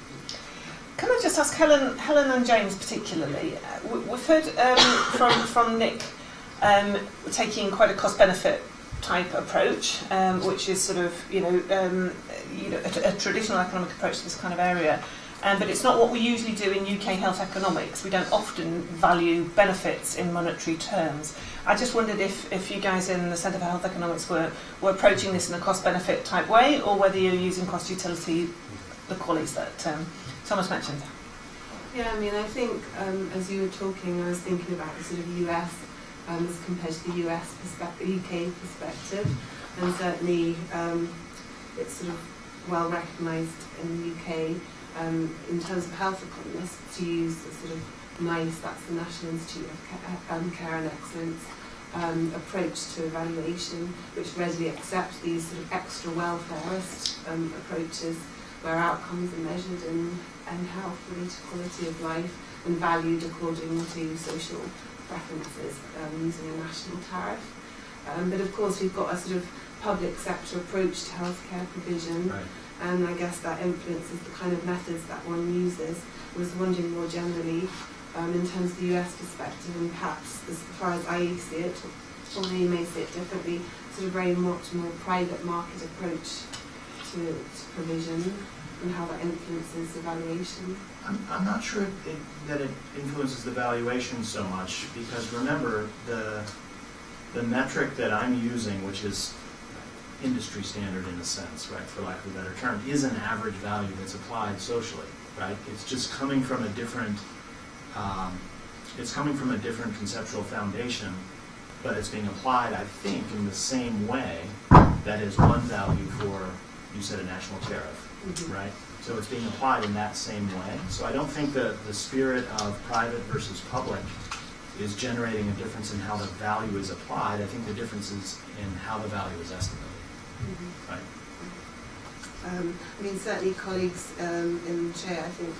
Can I just ask Helen and James particularly? We've heard from Nick taking quite a cost-benefit type approach, which is sort of a traditional economic approach to this kind of area. But it's not what we usually do in UK health economics. We don't often value benefits in monetary terms. I just wondered if you guys in the Centre for Health Economics were approaching this in a cost-benefit type way, or whether you're using cost-utility, the qualities that Thomas mentioned. Yeah, I mean, I think as you were talking, I was thinking about the sort of US as compared to the UK perspective, and certainly it's sort of well recognised in the UK in terms of health economists to use the sort of NICE, that's the National Institute of Care and Excellence, approach to evaluation, which readily accept these sort of extra welfarist approaches where outcomes are measured in health-related quality of life and valued according to social preferences using a national tariff. But of course we've got a sort of public sector approach to healthcare provision, Right. and I guess that influences the kind of methods that one uses. I was wondering more generally in terms of the US perspective, and perhaps as far as I see it, or they may see it differently, sort of very much more private market approach to provision and how that influences evaluation. I'm not sure that it influences the valuation so much, because remember, the metric that I'm using, which is industry standard in a sense, right, for lack of a better term, is an average value that's applied socially, right? It's just coming from a different conceptual foundation, but it's being applied, I think, in the same way that is one value for, you said, a national tariff, right? So it's being applied in that same way. So I don't think that the spirit of private versus public is generating a difference in how the value is applied. I think the difference is in how the value is estimated, right? I mean, certainly colleagues in Chair, I think,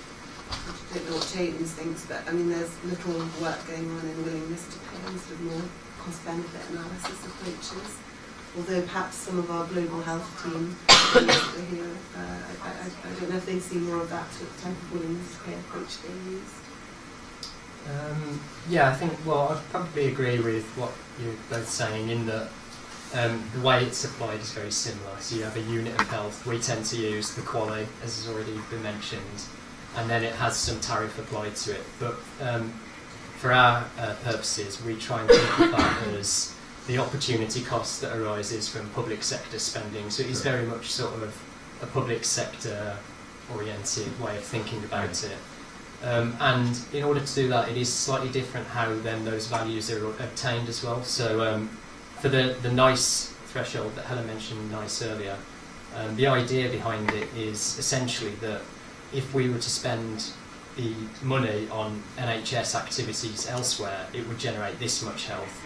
I don't know what James thinks, but I mean, there's little work going on in willingness to pay and sort of more cost-benefit analysis approaches. Although perhaps some of our global health team here, I don't know if they see more of that type of willingness to pay approach they use. Yeah, I think, well, I'd probably agree with what you're both saying in that the way it's applied is very similar. So you have a unit of health. We tend to use the QALY, as has already been mentioned, and then it has some tariff applied to it. But for our purposes, we try and think of that as the opportunity cost that arises from public sector spending. So it is very much sort of a public sector oriented way of thinking about it. And in order to do that, it is slightly different how then those values are obtained as well. So for the NICE threshold that Helen mentioned NICE earlier, the idea behind it is essentially that if we were to spend the money on NHS activities elsewhere, it would generate this much health.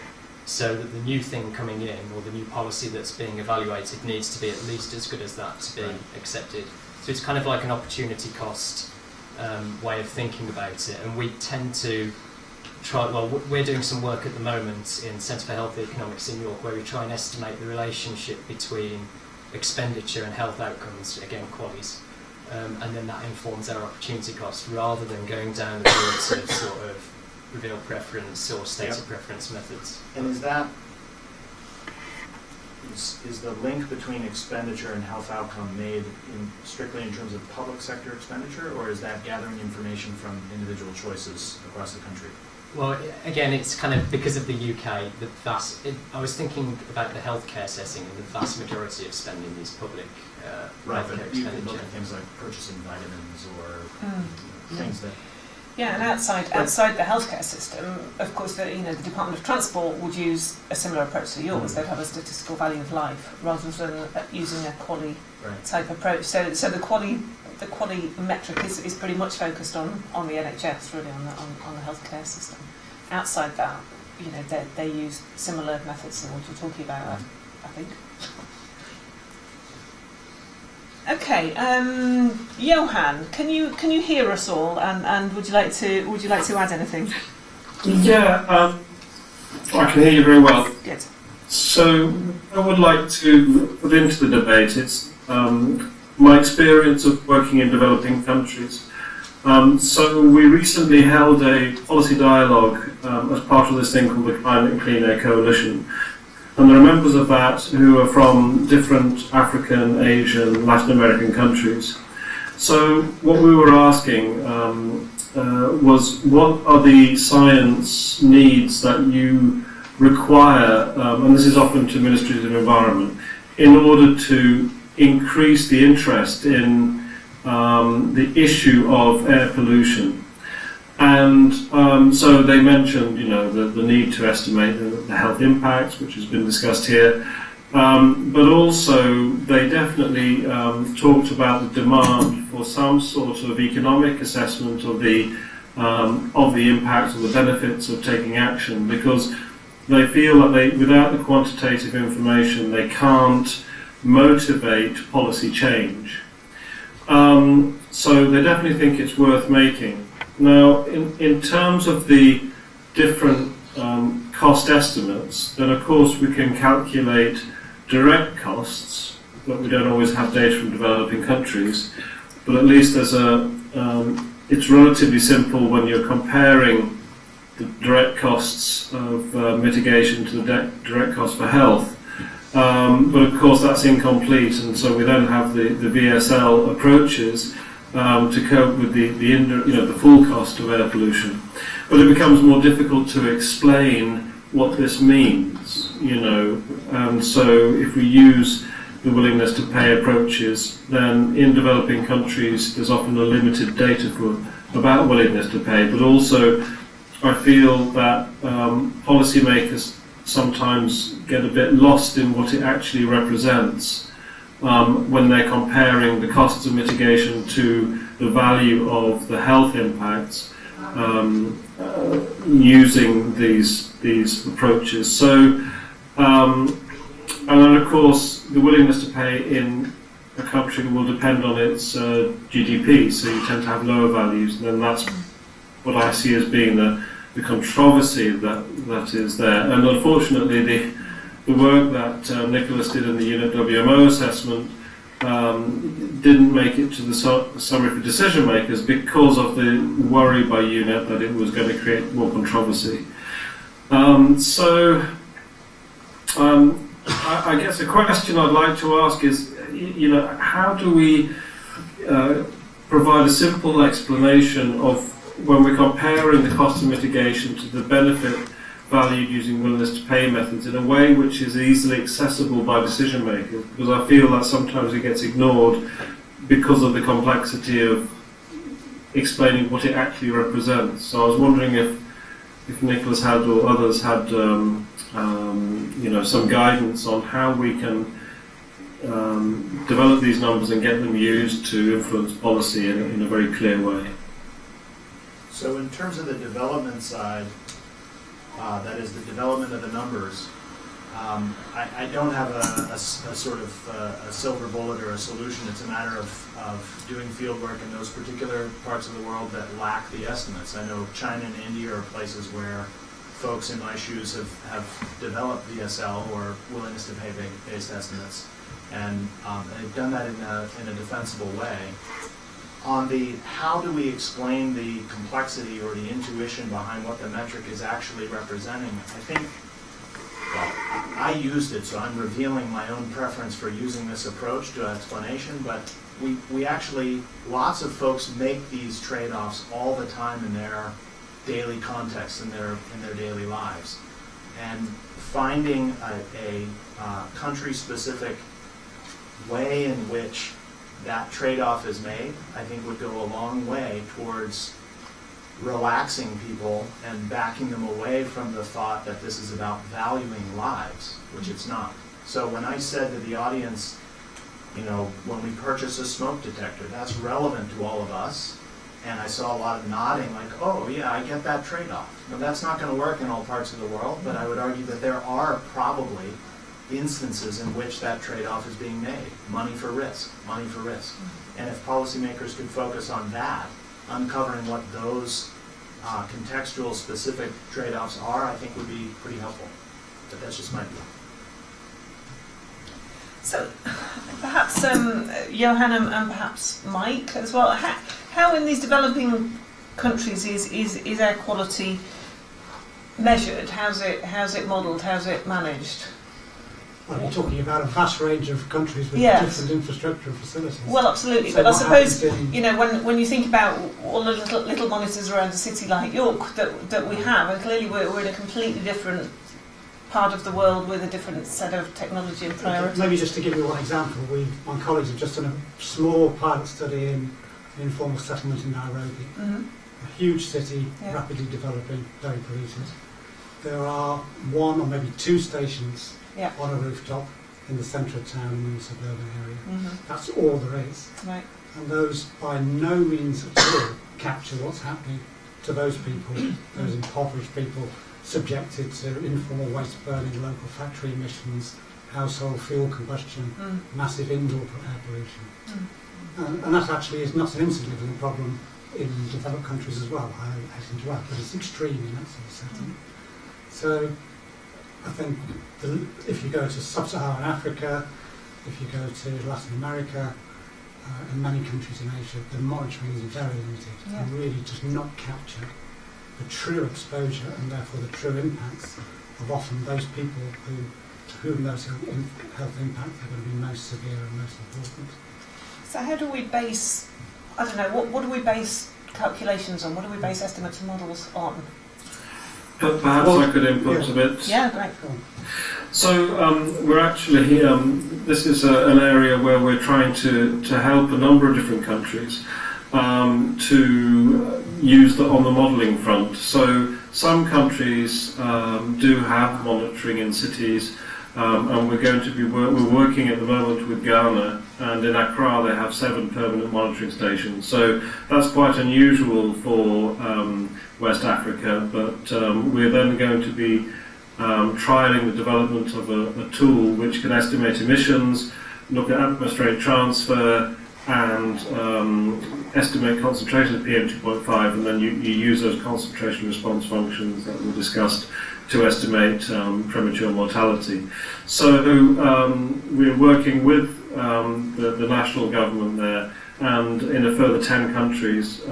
So that the new thing coming in, or the new policy that's being evaluated, needs to be at least as good as that to be accepted. So it's kind of like an opportunity cost way of thinking about it. And we tend to try, well, we're doing some work at the moment in Centre for Health Economics in York, where we try and estimate the relationship between expenditure and health outcomes, again, QALYs. And then that informs our opportunity cost, rather than going down the route of sort of reveal preference or stated preference methods. And is that, is the link between expenditure and health outcome made strictly in terms of public sector expenditure, or is that gathering information from individual choices across the country? Well, again, it's kind of because of the UK, I was thinking about the healthcare setting, and the vast majority of spending is public Right, healthcare but you can expenditure. look at things like purchasing vitamins or things that Yeah, and outside the healthcare system, of course, the Department of Transport would use a similar approach to yours. They'd have a statistical value of life rather than using a quali type approach. So the quali metric is pretty much focused on the NHS, really, on the healthcare system. Outside that, they use similar methods to what you're talking about, I think. Okay, Johann, can you hear us all, and would you like to add anything? Yeah, I can hear you very well. Good. So I would like to put into the debate my experience of working in developing countries. So we recently held a policy dialogue as part of this thing called the Climate and Clean Air Coalition. And there are members of that who are from different African, Asian, Latin American countries. So what we were asking was, what are the science needs that you require, and this is often to ministries of environment, in order to increase the interest in the issue of air pollution. And so they mentioned, the need to estimate the health impacts, which has been discussed here, but also they definitely talked about the demand for some sort of economic assessment of the impacts or the benefits of taking action, because they feel that without the quantitative information, they can't motivate policy change. So they definitely think it's worth making. Now, in terms of the different cost estimates, then of course we can calculate direct costs, but we don't always have data from developing countries. But at least it's relatively simple when you're comparing the direct costs of mitigation to the direct cost for health. But of course that's incomplete, and so we then have the VSL approaches to cope with the full cost of air pollution. But it becomes more difficult to explain what this means, and so if we use the willingness to pay approaches, then in developing countries there's often a limited data about willingness to pay, but also I feel that policymakers sometimes get a bit lost in what it actually represents when they're comparing the costs of mitigation to the value of the health impacts using these approaches. So, and then of course the willingness to pay in a country will depend on its GDP, so you tend to have lower values, and then that's what I see as being the controversy that is there. And unfortunately the work that Nicholas did in the unit WMO assessment didn't make it to the summary for decision makers because of the worry by UNEP that it was going to create more controversy. I guess a question I'd like to ask is, how do we provide a simple explanation of when we're comparing the cost of mitigation to the benefit valued using willingness to pay methods in a way which is easily accessible by decision makers, because I feel that sometimes it gets ignored because of the complexity of explaining what it actually represents. So I was wondering if Nicholas had or others had some guidance on how we can develop these numbers and get them used to influence policy in a very clear way. So in terms of the development side, that is the development of the numbers, I don't have a sort of a silver bullet or a solution. It's a matter of doing field work in those particular parts of the world that lack the estimates. I know China and India are places where folks in my shoes have developed VSL or willingness to pay based estimates, and they've done that in a defensible way. On the how do we explain the complexity or the intuition behind what the metric is actually representing, I think, well, I used it, so I'm revealing my own preference for using this approach to explanation, but we actually, lots of folks make these trade-offs all the time in their daily context, in their daily lives. And finding a country-specific way in which that trade-off is made, I think would go a long way towards relaxing people and backing them away from the thought that this is about valuing lives, which it's not. So when I said to the audience, you know, when we purchase a smoke detector, that's relevant to all of us, and I saw a lot of nodding like, oh yeah, I get that trade-off. Now that's not going to work in all parts of the world, but I would argue that there are probably instances in which that trade-off is being made. Money for risk, money for risk. And if policymakers could focus on that, uncovering what those contextual specific trade-offs are, I think would be pretty helpful. But that's just my view. So perhaps Johann and perhaps Mike as well, how in these developing countries is air quality measured? How's it modelled? How's it managed? Well, you're talking about a vast range of countries with different infrastructure and facilities. Well, absolutely. So but I suppose, you know, when you think about all the little monitors around a city like York that we have, and clearly we're in a completely different part of the world with a different set of technology and priorities. Maybe just to give you one example, my colleagues have just done a small pilot study in informal settlement in Nairobi. A huge city, rapidly developing, very polluted. There are one or maybe two stations on a rooftop in the centre of town in the suburban area. That's all there is. Right. And those by no means at all capture what's happening to those people, those impoverished people subjected to informal waste burning, local factory emissions, household fuel combustion, massive indoor air pollution. And that actually is not an insignificant problem in developed countries as well, I hasten to add, but it's extreme in that sort of setting. So I think if you go to sub-Saharan Africa, if you go to Latin America, and many countries in Asia, the monitoring is very limited and really does not capture the true exposure and therefore the true impacts of often those people to whom those health impacts are going to be most severe and most important. So how do we base, I don't know, what do we base calculations on? What do we base estimates and models on? Perhaps I could input a bit. Yeah, great. So we're actually, this is an area where we're trying to help a number of different countries to use on the modelling front. So some countries do have monitoring in cities, and we're going to be we're working at the moment with Ghana, and in Accra they have 7 permanent monitoring stations. So that's quite unusual for West Africa, but we're then going to be trialling the development of a tool which can estimate emissions, look at atmospheric transfer, and estimate concentration of PM2.5, and then you use those concentration response functions that we discussed to estimate premature mortality. So we're working with the national government there, and in a further 10 countries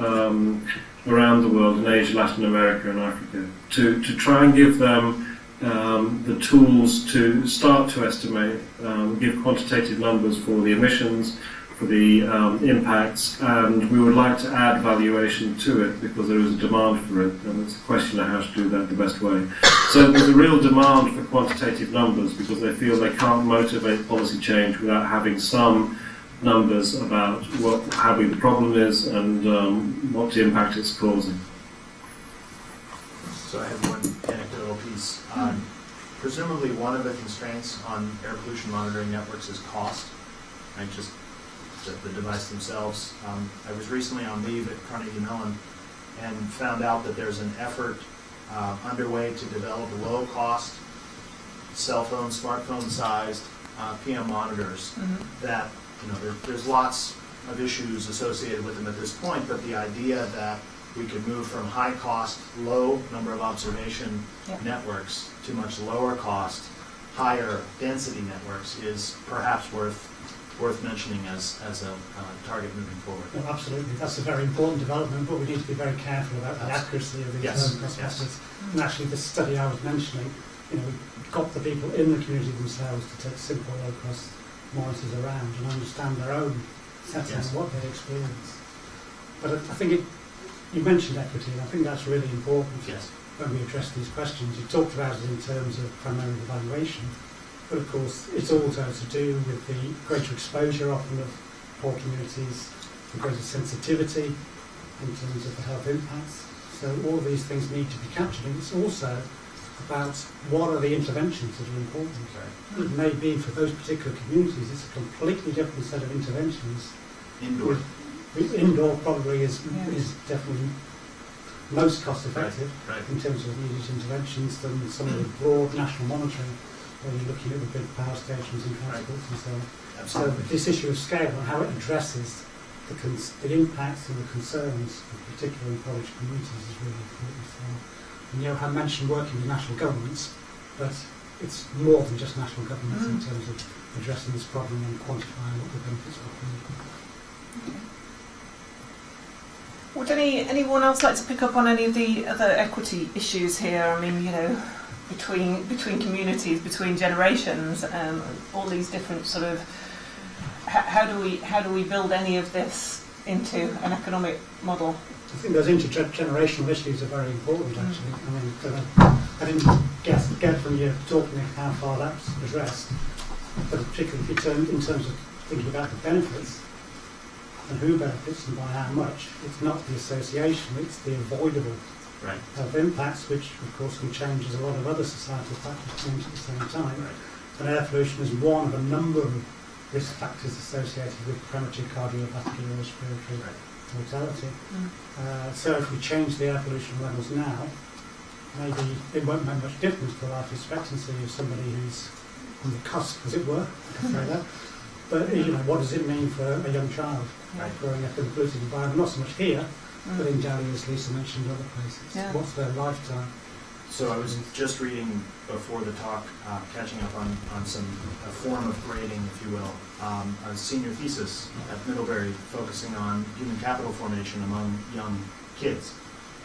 around the world, in Asia, Latin America and Africa, to try and give them the tools to start to estimate, give quantitative numbers for the emissions, for the impacts, and we would like to add valuation to it because there is a demand for it, and it's a question of how to do that the best way. So there's a real demand for quantitative numbers because they feel they can't motivate policy change without having some numbers about how big the problem is and what the impact it's causing. So I have one anecdotal piece. Presumably one of the constraints on air pollution monitoring networks is cost, right? Just the device themselves. I was recently on leave at Carnegie Mellon and found out that there's an effort underway to develop low-cost cell phone, smartphone-sized PM monitors that, you know, there's lots of issues associated with them at this point, but the idea that we could move from high-cost, low number of observation networks to much lower cost, higher density networks is perhaps worth mentioning as a target moving forward. No, absolutely, that's a very important development, but we need to be very careful about the accuracy of these cost factors. And actually, the study I was mentioning, you know, we got the people in the community themselves to take simple low-cost monitors around and understand their own setting and what they experience. But I think you mentioned equity, and I think that's really important when we address these questions. You talked about it in terms of primarily evaluation, but of course it's also to do with the greater exposure often of poor communities, the greater sensitivity in terms of the health impacts. So So all of these things need to be captured, and it's also about what are the interventions that are important. It may be for those particular communities, it's a completely different set of interventions. Indoor. Indoor probably is definitely most cost effective in terms of immediate interventions than some of the broad national monitoring where you're looking at the big power stations and transports and so on. Absolutely. So this issue of scale and how it addresses the impacts and the concerns of particular impoverished communities is really important. So, and Johann mentioned working with national governments, but it's more than just national governments in terms of addressing this problem and quantifying what the benefits will be. Would anyone else like to pick up on any of the other equity issues here? I mean, between communities, between generations, all these different sort of. How do we build any of this into an economic model? I think those intergenerational issues are very important, actually. I mean, I didn't get from you talking how far that's addressed, but particularly if you turn in terms of thinking about the benefits. And who benefits and by how much. It's not the association, it's the avoidable health impacts, which of course can change as a lot of other societal factors change at the same time. And air pollution is one of a number of risk factors associated with premature cardiovascular or respiratory mortality. So if we change the air pollution levels now, maybe it won't make much difference to the life expectancy of somebody who's on the cusp, as it were, I can say that. But what does it mean for a young child growing up in a polluted environment? Not so much here, but in Delhi, as Lisa mentioned, other places. What's their lifetime? So I was just reading before the talk, catching up on a form of grading, if you will, a senior thesis at Middlebury focusing on human capital formation among young kids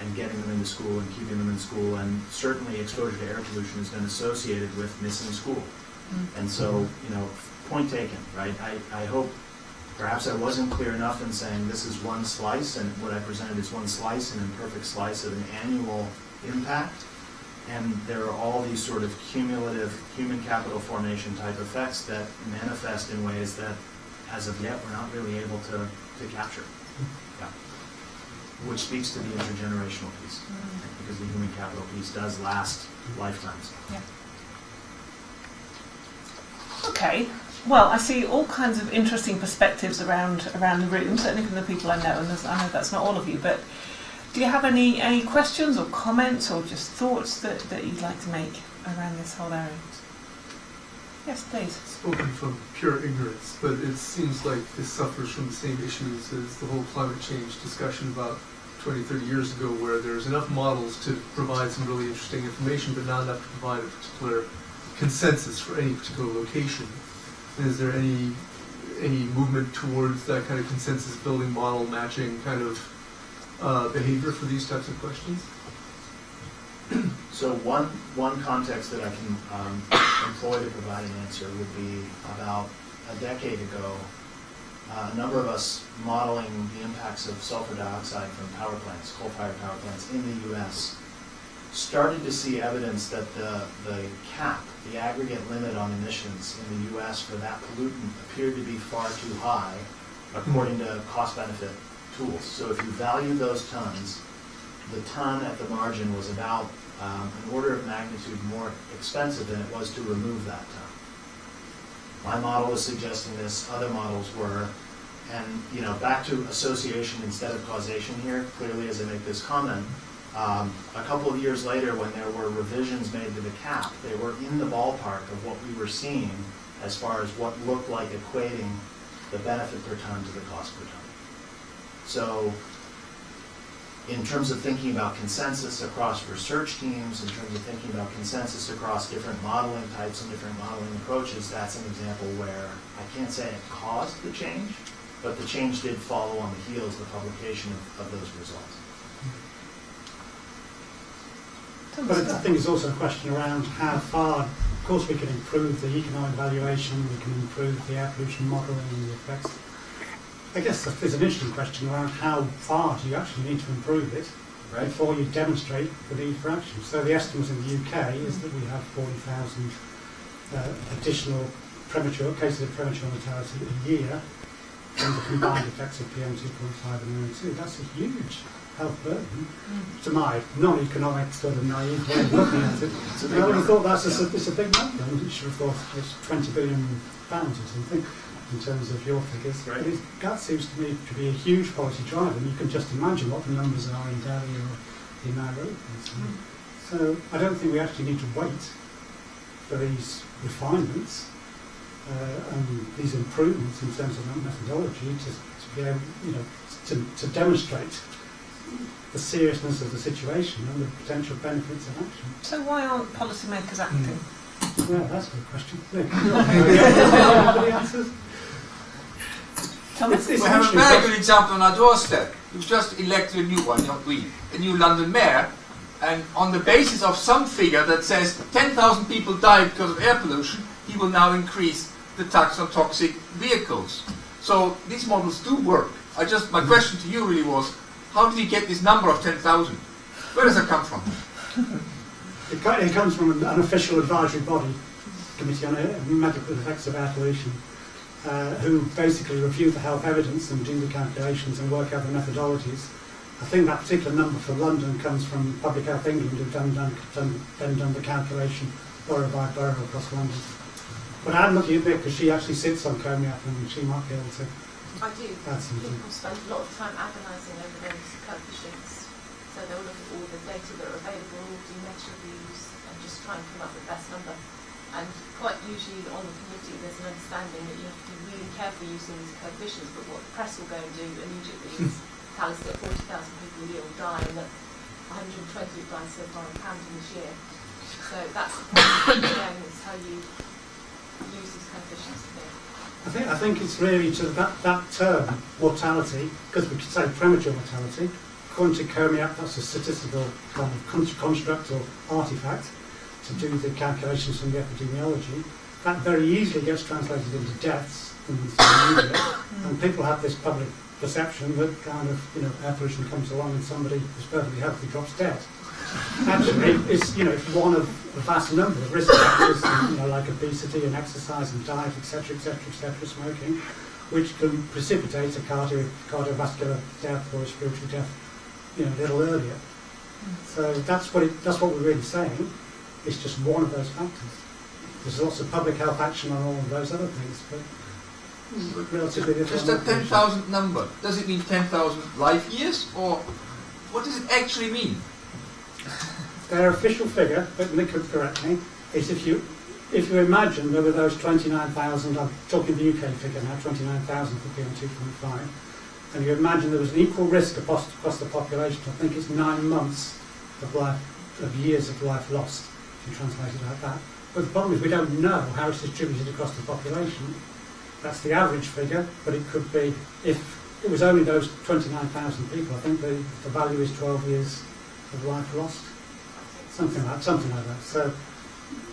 and getting them into school and keeping them in school. And certainly exposure to air pollution has been associated with missing school. And so, point taken, right? I hope perhaps I wasn't clear enough in saying this is one slice, and what I presented is one slice, an imperfect slice of an annual impact. And there are all these sort of cumulative human capital formation type effects that manifest in ways that, as of yet, we're not really able to capture. Which speaks to the intergenerational piece, because the human capital piece does last lifetimes. Okay. Well, I see all kinds of interesting perspectives around the room, certainly from the people I know, and I know that's not all of you, but do you have any questions or comments or just thoughts that you'd like to make around this whole area? Yes, please. Spoken from pure ignorance, but it seems like this suffers from the same issues as the whole climate change discussion about 20, 30 years ago, where there's enough models to provide some really interesting information, but not enough to provide a particular consensus for any particular location. Is there any movement towards that kind of consensus building model matching kind of behavior for these types of questions? So one context that I can employ to provide an answer would be about a decade ago, a number of us modeling the impacts of sulfur dioxide from power plants, coal-fired power plants in the U.S., started to see evidence that the cap, the aggregate limit on emissions in the U.S. for that pollutant appeared to be far too high according to cost-benefit tools. So if you value those tons, the ton at the margin was about an order of magnitude more expensive than it was to remove that ton. My model was suggesting this, other models were, and back to association instead of causation here, clearly as I make this comment, a couple of years later, when there were revisions made to the cap, they were in the ballpark of what we were seeing as far as what looked like equating the benefit per ton to the cost per ton. So in terms of thinking about consensus across research teams, in terms of thinking about consensus across different modeling types and different modeling approaches, that's an example where I can't say it caused the change, but the change did follow on the heels of the publication of those results. But I think it's also a question around how far, of course we can improve the economic valuation, we can improve the air pollution modelling and the effects. I guess there's an interesting question around how far do you actually need to improve it before you demonstrate the need for action. So the estimates in the UK is that we have 40,000 additional cases of premature mortality a year from the combined effects of PM2.5 and NO2. That's a huge health burden, to my non-economic sort of naive way of looking at it, I would have thought it's a big number. I should have thought it's £20 billion or something in terms of your figures. But that seems to me to be a huge policy driver, and you can just imagine what the numbers are in Delhi or in Nairobi. So I don't think we actually need to wait for these refinements and these improvements in terms of methodology to be able, to demonstrate the seriousness of the situation and the potential benefits of action. So why aren't policymakers acting? Well, that's a good question. Anybody answers? We have a very good example on our doorstep. We've just elected a new one, not we, a new London mayor, and on the basis of some figure that says 10,000 people died because of air pollution, he will now increase the tax on toxic vehicles. So these models do work. My question to you really was, how did he get this number of 10,000? Where does that come from? It comes from an official advisory body, Committee on Medical Effects of Air Pollution, who basically review the health evidence and do the calculations and work out the methodologies. I think that particular number for London comes from Public Health England, who've done the calculation borough by borough across London. But I'm looking at Vic because she actually sits on COMIAP and she might be able to I do. add something. People spend a lot of time agonising over those coefficients. So they'll look at all the data that are available, do meta reviews, and just try and come up with the best number. And quite usually on the committee there's an understanding that you have to be really careful using these coefficients, but what the press will go and do immediately is tell us that 40,000 people a year will die and that 120 have died so far in Camden this year. So that's the point again, it's how you use these coefficients today. I think it's really to that term, mortality, because we could say premature mortality. According to COMIAP, that's a statistical kind of construct or artifact to do the calculations from the epidemiology. That very easily gets translated into deaths in the media, and people have this public perception that kind of, air pollution comes along and somebody who's perfectly healthy drops dead. Actually, it's one of a vast number of risk factors, like obesity and exercise and diet, etc., smoking, which can precipitate a cardiovascular death or a respiratory death, a little earlier. So that's what we're really saying. It's just one of those factors. There's lots of public health action on all of those other things, but relatively little. Just that 10,000 number, does it mean 10,000 life years, or what does it actually mean? Their official figure, but Nick could correct me, is if you imagine there were those 29,000, I'm talking the UK figure now, 29,000 for PM2.5, and you imagine there was an equal risk across the population. I think it's 9 months of years of life lost, if you translate it like that. But the problem is we don't know how it's distributed across the population. That's the average figure, but it could be, if it was only those 29,000 people, I think the value is 12 years of life lost. Something like that. So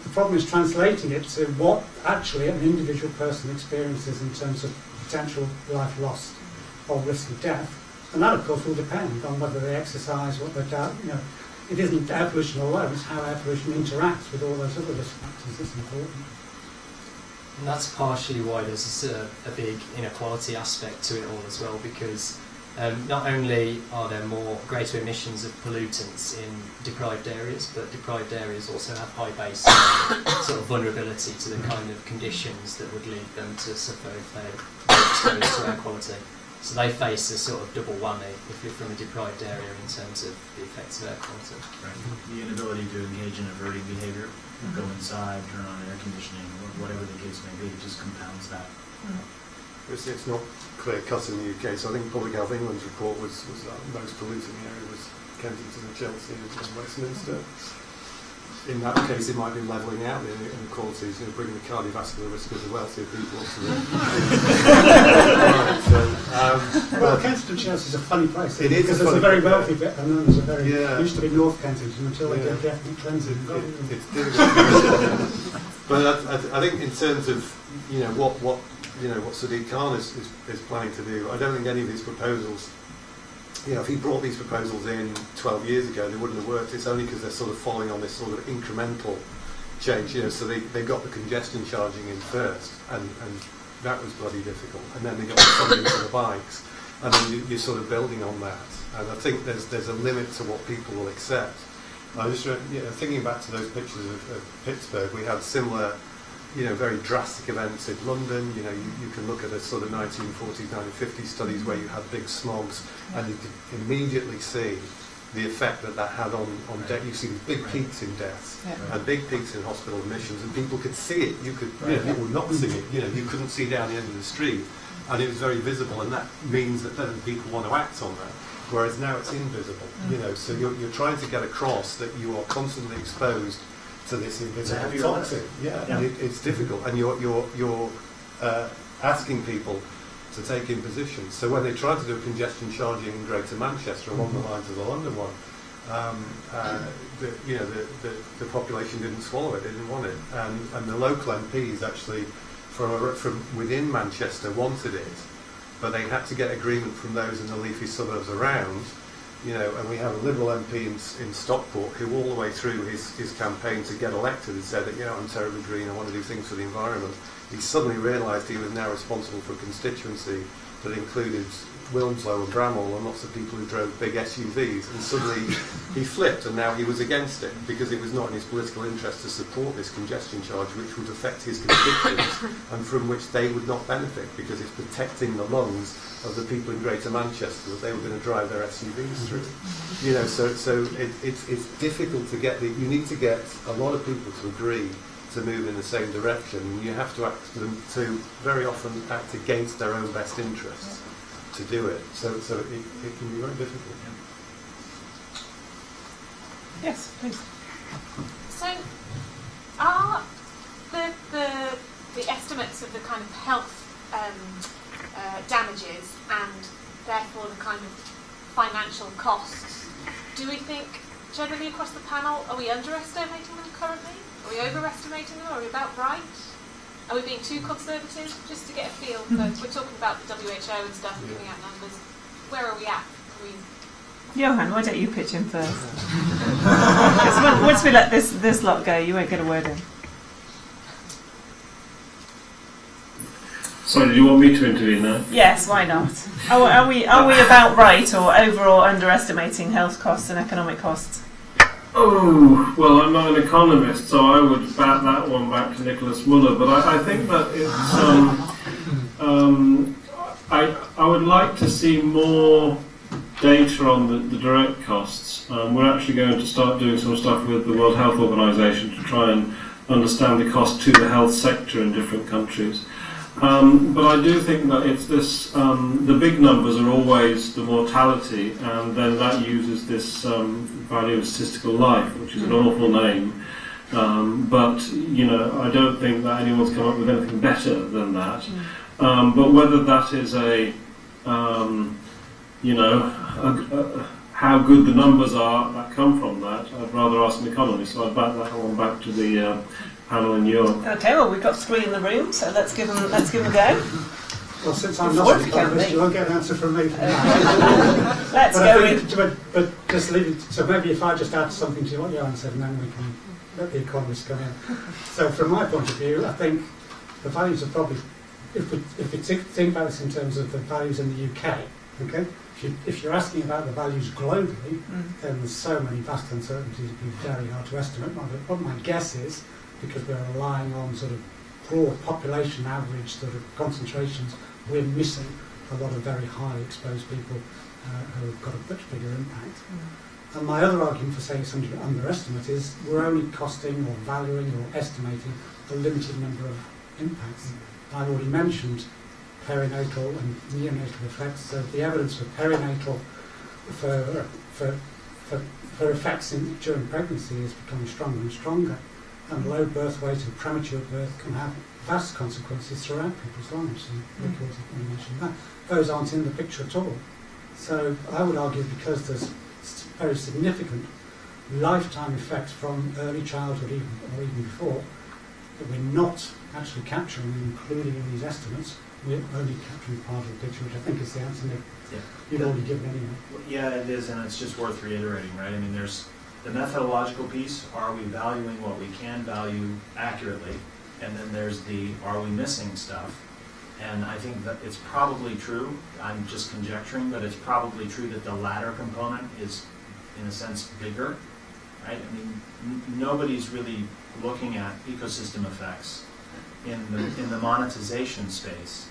the problem is translating it to what actually an individual person experiences in terms of potential life lost or risk of death. And that, of course, will depend on whether they exercise, what they're doing. It isn't air pollution alone, it's how air pollution interacts with all those other risk factors that's important. And that's partially why there's a big inequality aspect to it all as well, because not only are there greater emissions of pollutants in deprived areas, but deprived areas also have high base sort of vulnerability to the kind of conditions that would lead them to suffer if they were exposed to air quality. So they face a sort of double whammy if you're from a deprived area in terms of the effects of air quality. Right. The inability to engage in averting behavior, go inside, turn on air conditioning, whatever the case may be, it just compounds that. It's not clear cut in the UK, so I think Public Health England's report was most polluting area was Kensington and Chelsea and Westminster. In that case, it might be levelling out the inequalities, bringing the cardiovascular risk of the wealthier people to the well, Kensington and Chelsea is a funny place. It is because there's a very wealthy bit, and then there's a very used to be North Kensington until they did the ethnic cleansing. It's difficult. But I think in terms of what Sadiq Khan is planning to do, I don't think any of these proposals. If he brought these proposals in 12 years ago, they wouldn't have worked. It's only because they're sort of following on this sort of incremental change, so they got the congestion charging in first, and that was bloody difficult. And then they got the funding for the bikes. and then you're sort of building on that. And I think there's a limit to what people will accept. I just thinking back to those pictures of Pittsburgh, we had similar, very drastic events in London. You can look at the sort of 1940s, 1950s studies where you had big smogs, and you could immediately see the effect that had on death. You see big peaks in deaths and big peaks in hospital admissions, and people could see it. You could, people would not see it. You couldn't see down the end of the street, and it was very visible, and that means that then people want to act on that. Whereas now it's invisible, so you're trying to get across that you are constantly exposed to this invisible toxin. And it's difficult, and you're asking people to take in positions. So when they tried to do congestion charging in Greater Manchester along the lines of the London one, the population didn't swallow it, they didn't want it, and the local MPs actually from within Manchester wanted it. But they had to get agreement from those in the leafy suburbs around, and we have a Liberal MP in Stockport who all the way through his campaign to get elected had said that, I'm terribly green, I want to do things for the environment. He suddenly realised he was now responsible for a constituency that included Wilmslow and Bramall and lots of people who drove big SUVs, and suddenly he flipped, and now he was against it because it was not in his political interest to support this congestion charge, which would affect his constituents and from which they would not benefit because it's protecting the lungs of the people in Greater Manchester that they were going to drive their SUVs through. So it's difficult to get you need to get a lot of people to agree to move in the same direction, and you have to ask them to very often act against their own best interests to do it. So it can be very difficult. Yes, please. So are the estimates of the kind of health damages and therefore the kind of financial costs, do we think generally across the panel, are we underestimating them currently? Are we overestimating them? Are we about right? Are we being too conservative? Just to get a feel for, we're talking about the WHO and stuff, giving out numbers. Where are we at? Johann, why don't you pitch in first? Because once we let this lot go, you won't get a word in. Sorry, did you want me to intervene now? Yes, why not? Are we about right or over or underestimating health costs and economic costs? Oh, well, I'm not an economist, so I would bat that one back to Nicholas Muller. But I think that it's. I would like to see more data on the direct costs. We're actually going to start doing some stuff with the World Health Organization to try and understand the cost to the health sector in different countries. But I do think that it's this, the big numbers are always the mortality, and then that uses this value of statistical life, which is an awful name. But, I don't think that anyone's come up with anything better than that. But whether that is how good the numbers are that come from that, I'd rather ask an economist. So I'd back that one back to the panel in Europe. Okay, well, we've got 3 in the room, so let's give them a go. Well, since I'm not an economist, you won't get an answer from me for that. Let's go but just leave it. So maybe if I just add something to what Johann said, and then we can let the economists come in. So from my point of view, I think the values are probably, if we think about this in terms of the values in the UK, okay? If you're asking about the values globally, then there's so many vast uncertainties, it'd be very hard to estimate. What my guess is, because we're relying on sort of broad population average sort of concentrations, we're missing a lot of very highly exposed people who have got a much bigger impact. And my other argument for saying something to underestimate is we're only costing or valuing or estimating a limited number of impacts. I've already mentioned perinatal and neonatal effects. So the evidence for perinatal for effects during pregnancy is becoming stronger and stronger. And low birth weight and premature birth can have vast consequences throughout people's lives. And Rick already mentioned that. Those aren't in the picture at all. So I would argue because there's very significant lifetime effects from early childhood or even before, that we're not actually capturing and including in these estimates. We're only capturing part of the picture, which I think is the answer Nick you've already given anyway. Yeah, it is, and it's just worth reiterating, right? I mean, there's the methodological piece, are we valuing what we can value accurately? And then there's the, are we missing stuff? And I think that it's probably true, I'm just conjecturing, but it's probably true that the latter component is, in a sense, bigger, right? I mean, nobody's really looking at ecosystem effects in the monetization space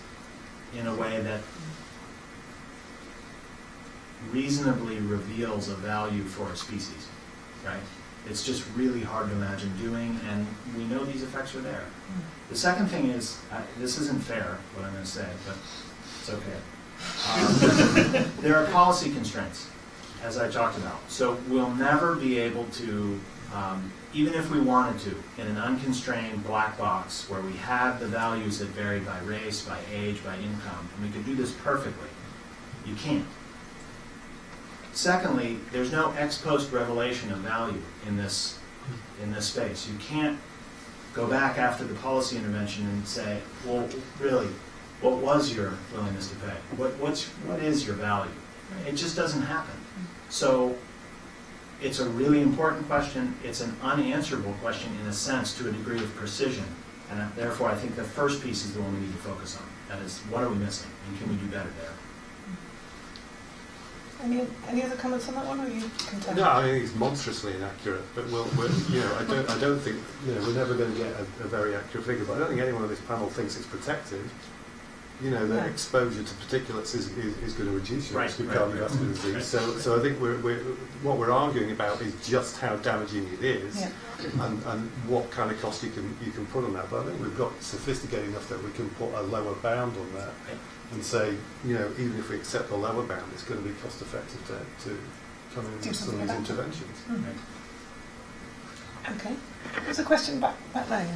in a way that reasonably reveals a value for a species, right? It's just really hard to imagine doing, and we know these effects are there. The second thing is, this isn't fair, what I'm going to say, but it's okay. There are policy constraints, as I talked about. So we'll never be able to, even if we wanted to, in an unconstrained black box where we have the values that vary by race, by age, by income, and we could do this perfectly, you can't. Secondly, there's no ex post revelation of value in this space. You can't go back after the policy intervention and say, well, really, what was your willingness to pay? What is your value? It just doesn't happen. So it's a really important question. It's an unanswerable question in a sense to a degree of precision. And therefore, I think the first piece is the one we need to focus on. That is, what are we missing? And can we do better there? Any other comments on that one, or are you content? No, I think it's monstrously inaccurate. But I don't think we're never going to get a very accurate figure. But I don't think anyone on this panel thinks it's protected. That exposure to particulates is going to reduce your risk of cardiovascular disease. So I think what we're arguing about is just how damaging it is, and what kind of cost you can put on that. But I think we've got sophisticated enough that we can put a lower bound on that. And say, even if we accept the lower bound, it's going to be cost effective to come in with some of these interventions. Okay. There's a question back there.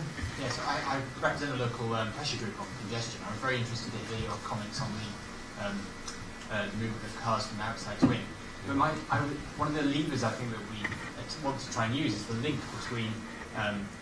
Yeah, so I represent a local pressure group on congestion. I was very interested to hear your comments on the movement of cars from outside to in. But one of the levers I think that we want to try and use is the link between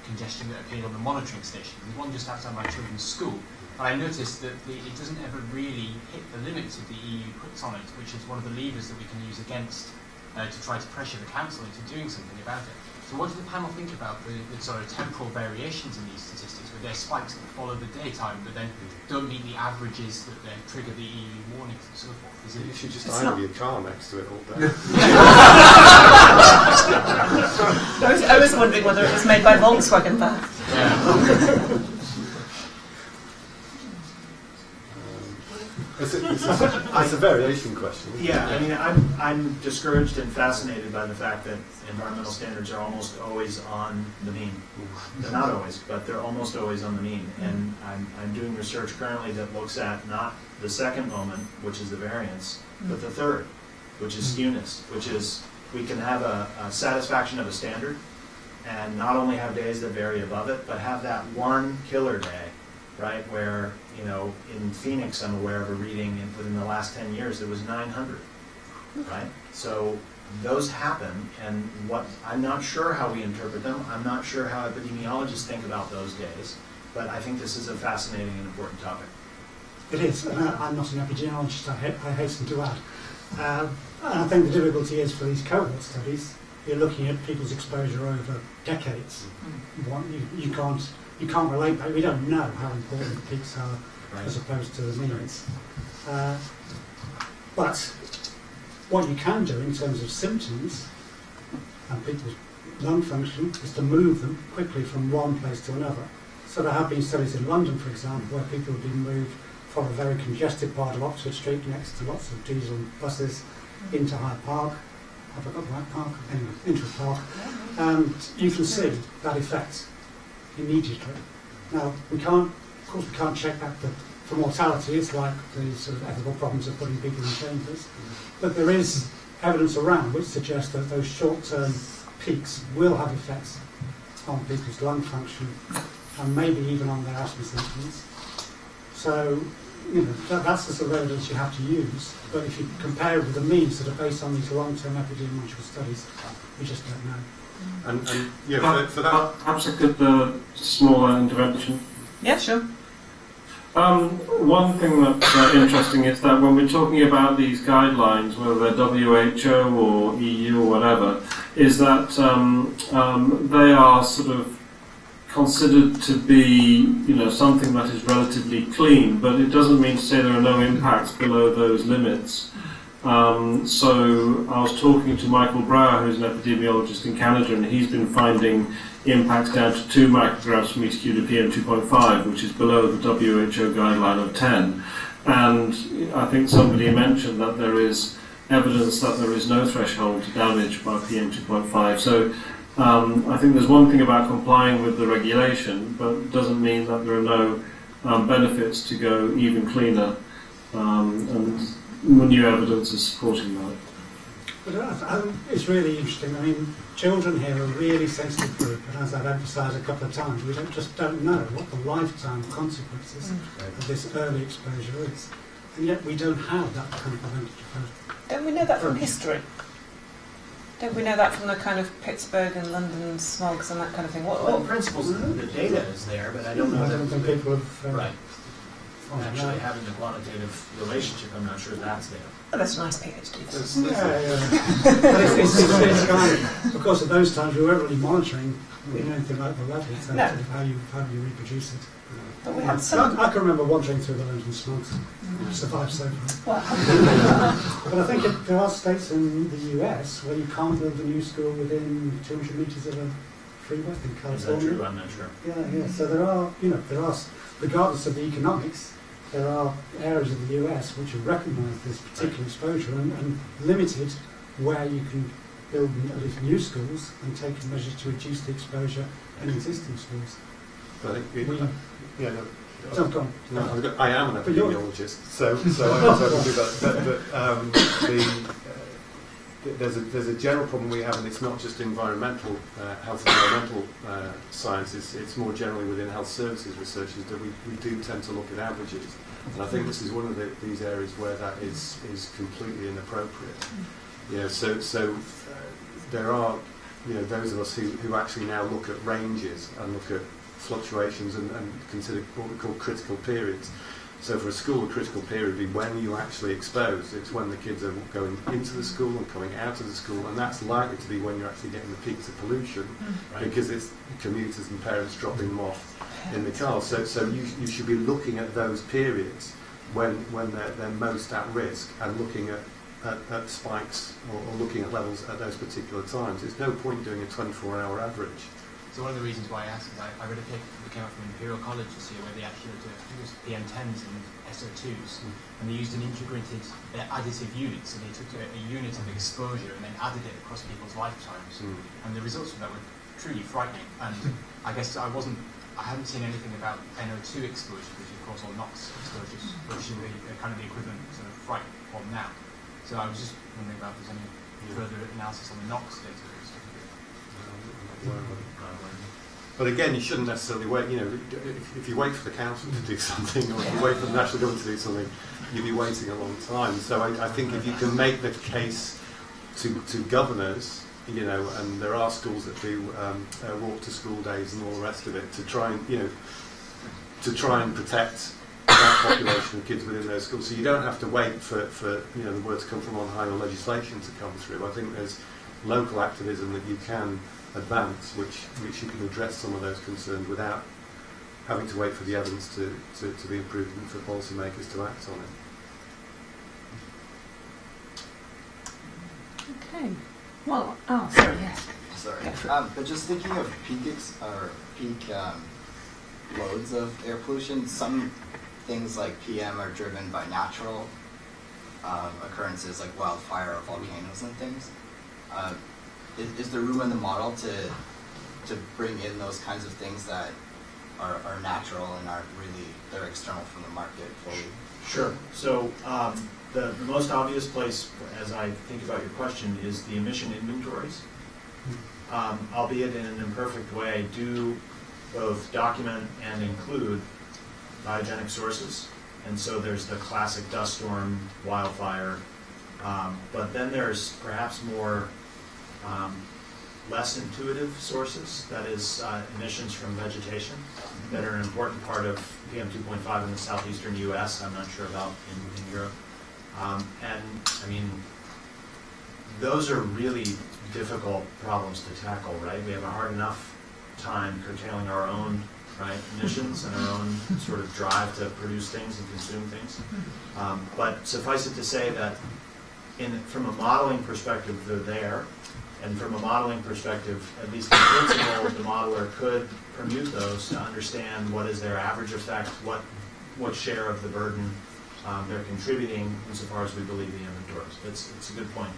congestion that appeared on the monitoring station. There's one just outside my children's school. But I noticed that it doesn't ever really hit the limits of the EU puts on it, which is one of the levers that we can use against to try to pressure the council into doing something about it. So what does the panel think about the sort of temporal variations in these statistics, where there's spikes that follow the daytime but then don't meet the averages that then trigger the EU warnings and so forth? You should just idle your car next to it all day. I was wondering whether it was made by Volkswagen there. It's a variation question. Yeah, I mean, I'm discouraged and fascinated by the fact that environmental standards are almost always on the mean. They're not always, but they're almost always on the mean. And I'm doing research currently that looks at not the second moment, which is the variance, but the third, which is skewness, which is we can have a satisfaction of a standard and not only have days that vary above it, but have that one killer day, right, where in Phoenix, I'm aware of a reading within the last 10 years, there was 900, right? So those happen, and I'm not sure how we interpret them. I'm not sure how epidemiologists think about those days, but I think this is a fascinating and important topic. It is, and I'm not an epidemiologist, I hasten to add. And I think the difficulty is for these cohort studies, you're looking at people's exposure over decades. You can't relate back. We don't know how important the peaks are as opposed to the means. But what you can do in terms of symptoms and people's lung function is to move them quickly from one place to another. So there have been studies in London, for example, where people have been moved from a very congested part of Oxford Street next to lots of diesel buses into Hyde Park. I forgot Hyde Park, anyway, into a park. And you can see that effect immediately. Now, of course we can't check that for mortality. It's like the sort of ethical problems of putting people in chambers. But there is evidence around which suggests that those short-term peaks will have effects on people's lung function and maybe even on their asthma symptoms. So, that's the sort of evidence you have to use. But if you compare it with the means that are based on these long-term epidemiological studies, we just don't know. And for that, perhaps I could small intervention. Yeah, sure. One thing that's interesting is that when we're talking about these guidelines, whether they're WHO or EU or whatever, is that they are sort of considered to be, something that is relatively clean, but it doesn't mean to say there are no impacts below those limits. So I was talking to Michael Brower, who's an epidemiologist in Canada, and he's been finding impacts down to 2 micrograms per meter cubed of PM2.5, which is below the WHO guideline of 10. And I think somebody mentioned that there is evidence that there is no threshold to damage by PM2.5. So I think there's one thing about complying with the regulation, but it doesn't mean that there are no benefits to go even cleaner. And new evidence is supporting that. But it's really interesting. I mean, children here are a really sensitive group, and as I've emphasised a couple of times, we don't know what the lifetime consequences of this early exposure is. And yet we don't have that kind of preventative approach. Don't we know that from history? Don't we know that from the kind of Pittsburgh and London smogs and that kind of thing? Well, in principle, the data is there, but I don't know. I don't think people have... right. Actually having a quantitative relationship, I'm not sure that's there. Oh, that's a nice PhD. But it's kind of course, at those times we weren't really monitoring anything like the level in terms of how you reproduce it. But we had some... I can remember wandering through the London smogs. Survived so far. But I think there are states in the US where you can't build a new school within 200 metres of a freeway in California. Is that true? I'm not sure. Yeah. So there are, regardless of the economics, there are areas of the US which have recognised this particular exposure and limited where you can build at least new schools and take measures to reduce the exposure in existing schools. But I am an epidemiologist, so I can do that. But there's a general problem we have, and it's not just environmental health and environmental sciences. It's more generally within health services researchers that we do tend to look at averages, and I think this is one of these areas where that is completely inappropriate. There are those of us who actually now look at ranges and look at fluctuations and consider what we call critical periods. So for a school, a critical period would be when you actually expose. It's when the kids are going into the school and coming out of the school, and that's likely to be when you're actually getting the peaks of pollution, because it's commuters and parents dropping them off in the car. So you should be looking at those periods when they're most at risk, and looking at spikes or looking at levels at those particular times. There's no point doing a 24-hour average. So one of the reasons why I asked is I read a paper that came out from Imperial College this year where they actually looked at PM10s and SO2s, and they used an integrated additive unit. So they took a unit of exposure and then added it across people's lifetimes. And the results from that were truly frightening. And I guess I haven't seen anything about NO2 exposure, which of course, or NOx exposures, which is kind of the equivalent sort of fright from now. So I was just wondering about if there's any further analysis on the NOx data. But again, you shouldn't necessarily wait. If you wait for the council to do something, or if you wait for the national government to do something, you'll be waiting a long time. So I think if you can make the case to governors, and there are schools that do walk to school days and all the rest of it, to try and protect that population of kids within those schools. So you don't have to wait for the word to come from on high or legislation to come through. I think there's local activism that you can advance, which you can address some of those concerns without having to wait for the evidence to be improved and for policymakers to act on it. Okay. Well, sorry, yes. Sorry. But just thinking of peak loads of air pollution, some things like PM are driven by natural occurrences like wildfire or volcanoes and things. Is there room in the model to bring in those kinds of things that are natural and aren't really, they're external from the market fully? Sure. So the most obvious place, as I think about your question, is the emission inventories. Albeit in an imperfect way, do both document and include biogenic sources. And so there's the classic dust storm, wildfire, but then there's perhaps more less intuitive sources, that is emissions from vegetation, that are an important part of PM2.5 in the southeastern US, I'm not sure about in Europe. And I mean, those are really difficult problems to tackle, right? We have a hard enough time curtailing our own emissions and our own sort of drive to produce things and consume things. But suffice it to say that from a modeling perspective, they're there. And from a modeling perspective, at least in principle, the modeler could permute those to understand what is their average effect, what share of the burden they're contributing insofar as we believe the inventories. It's a good point.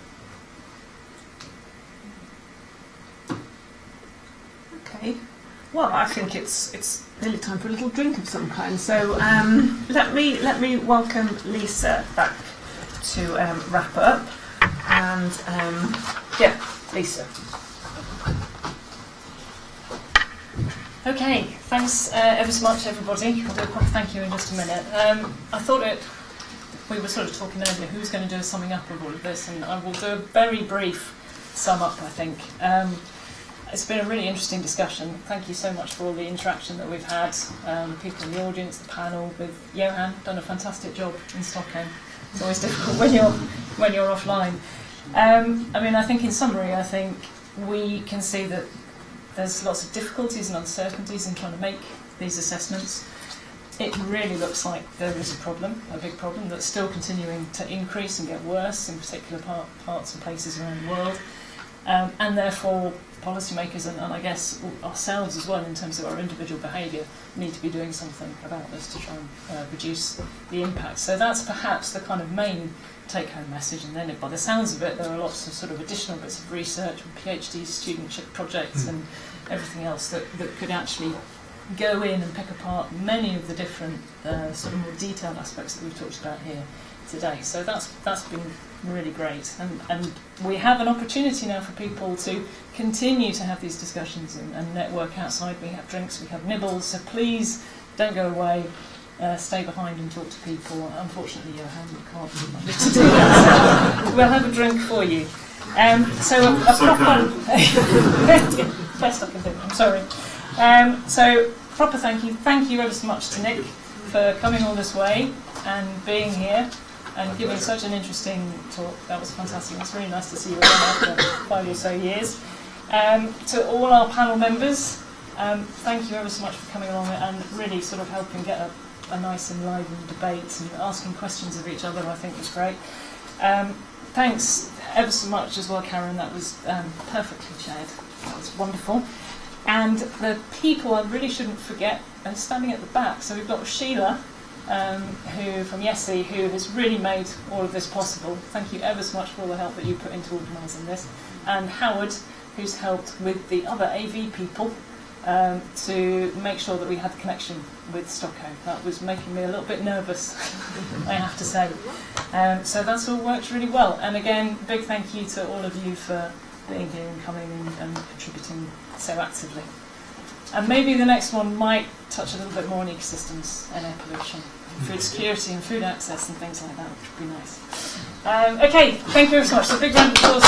Okay. Well, I think it's nearly time for a little drink of some kind. So let me welcome Lisa back to wrap up. And yeah, Lisa. Okay, thanks ever so much, everybody. I'll do a proper thank you in just a minute. I thought we were sort of talking earlier, who's going to do a summing up of all of this, and I will do a very brief sum up, I think. It's been a really interesting discussion. Thank you so much for all the interaction that we've had, people in the audience, the panel, with Johann, done a fantastic job in Stockholm. It's always difficult when you're offline. I mean, I think in summary, I think we can see that there's lots of difficulties and uncertainties in trying to make these assessments. It really looks like there is a problem, a big problem, that's still continuing to increase and get worse in particular parts and places around the world. And therefore, policymakers and I guess ourselves as well, in terms of our individual behaviour, need to be doing something about this to try and reduce the impact. So that's perhaps the kind of main take-home message, and then by the sounds of it, there are lots of sort of additional bits of research and PhD studentship projects and everything else that could actually go in and pick apart many of the different sort of more detailed aspects that we've talked about here today. So that's been really great, and we have an opportunity now for people to continue to have these discussions and network outside. We have drinks, we have nibbles, so please don't go away. Stay behind and talk to people. Unfortunately, Johann, we can't to do that. So we'll have a drink for you. So a proper best I can do. I'm sorry. So proper thank you ever so much to Nick for coming all this way and being here and giving such an interesting talk. That was fantastic. It's really nice to see you again after 5 or so years. To all our panel members, thank you ever so much for coming along and really sort of helping get a nice enlivened debate and asking questions of each other. I think was great. Thanks ever so much as well, Karen. That was perfectly chaired. That was wonderful. And the people I really shouldn't forget are standing at the back. So we've got Sheila, who from YESI, who has really made all of this possible. Thank you ever so much for all the help that you put into organising this. And Howard, who's helped with the other AV people to make sure that we had the connection with Stockholm. That was making me a little bit nervous, I have to say. So that's all worked really well. And again, big thank you to all of you for being here and coming and contributing so actively. And maybe the next one might touch a little bit more on ecosystems and air pollution, food security and food access and things like that, which would be nice. Okay, thank you very much. So a big round of applause.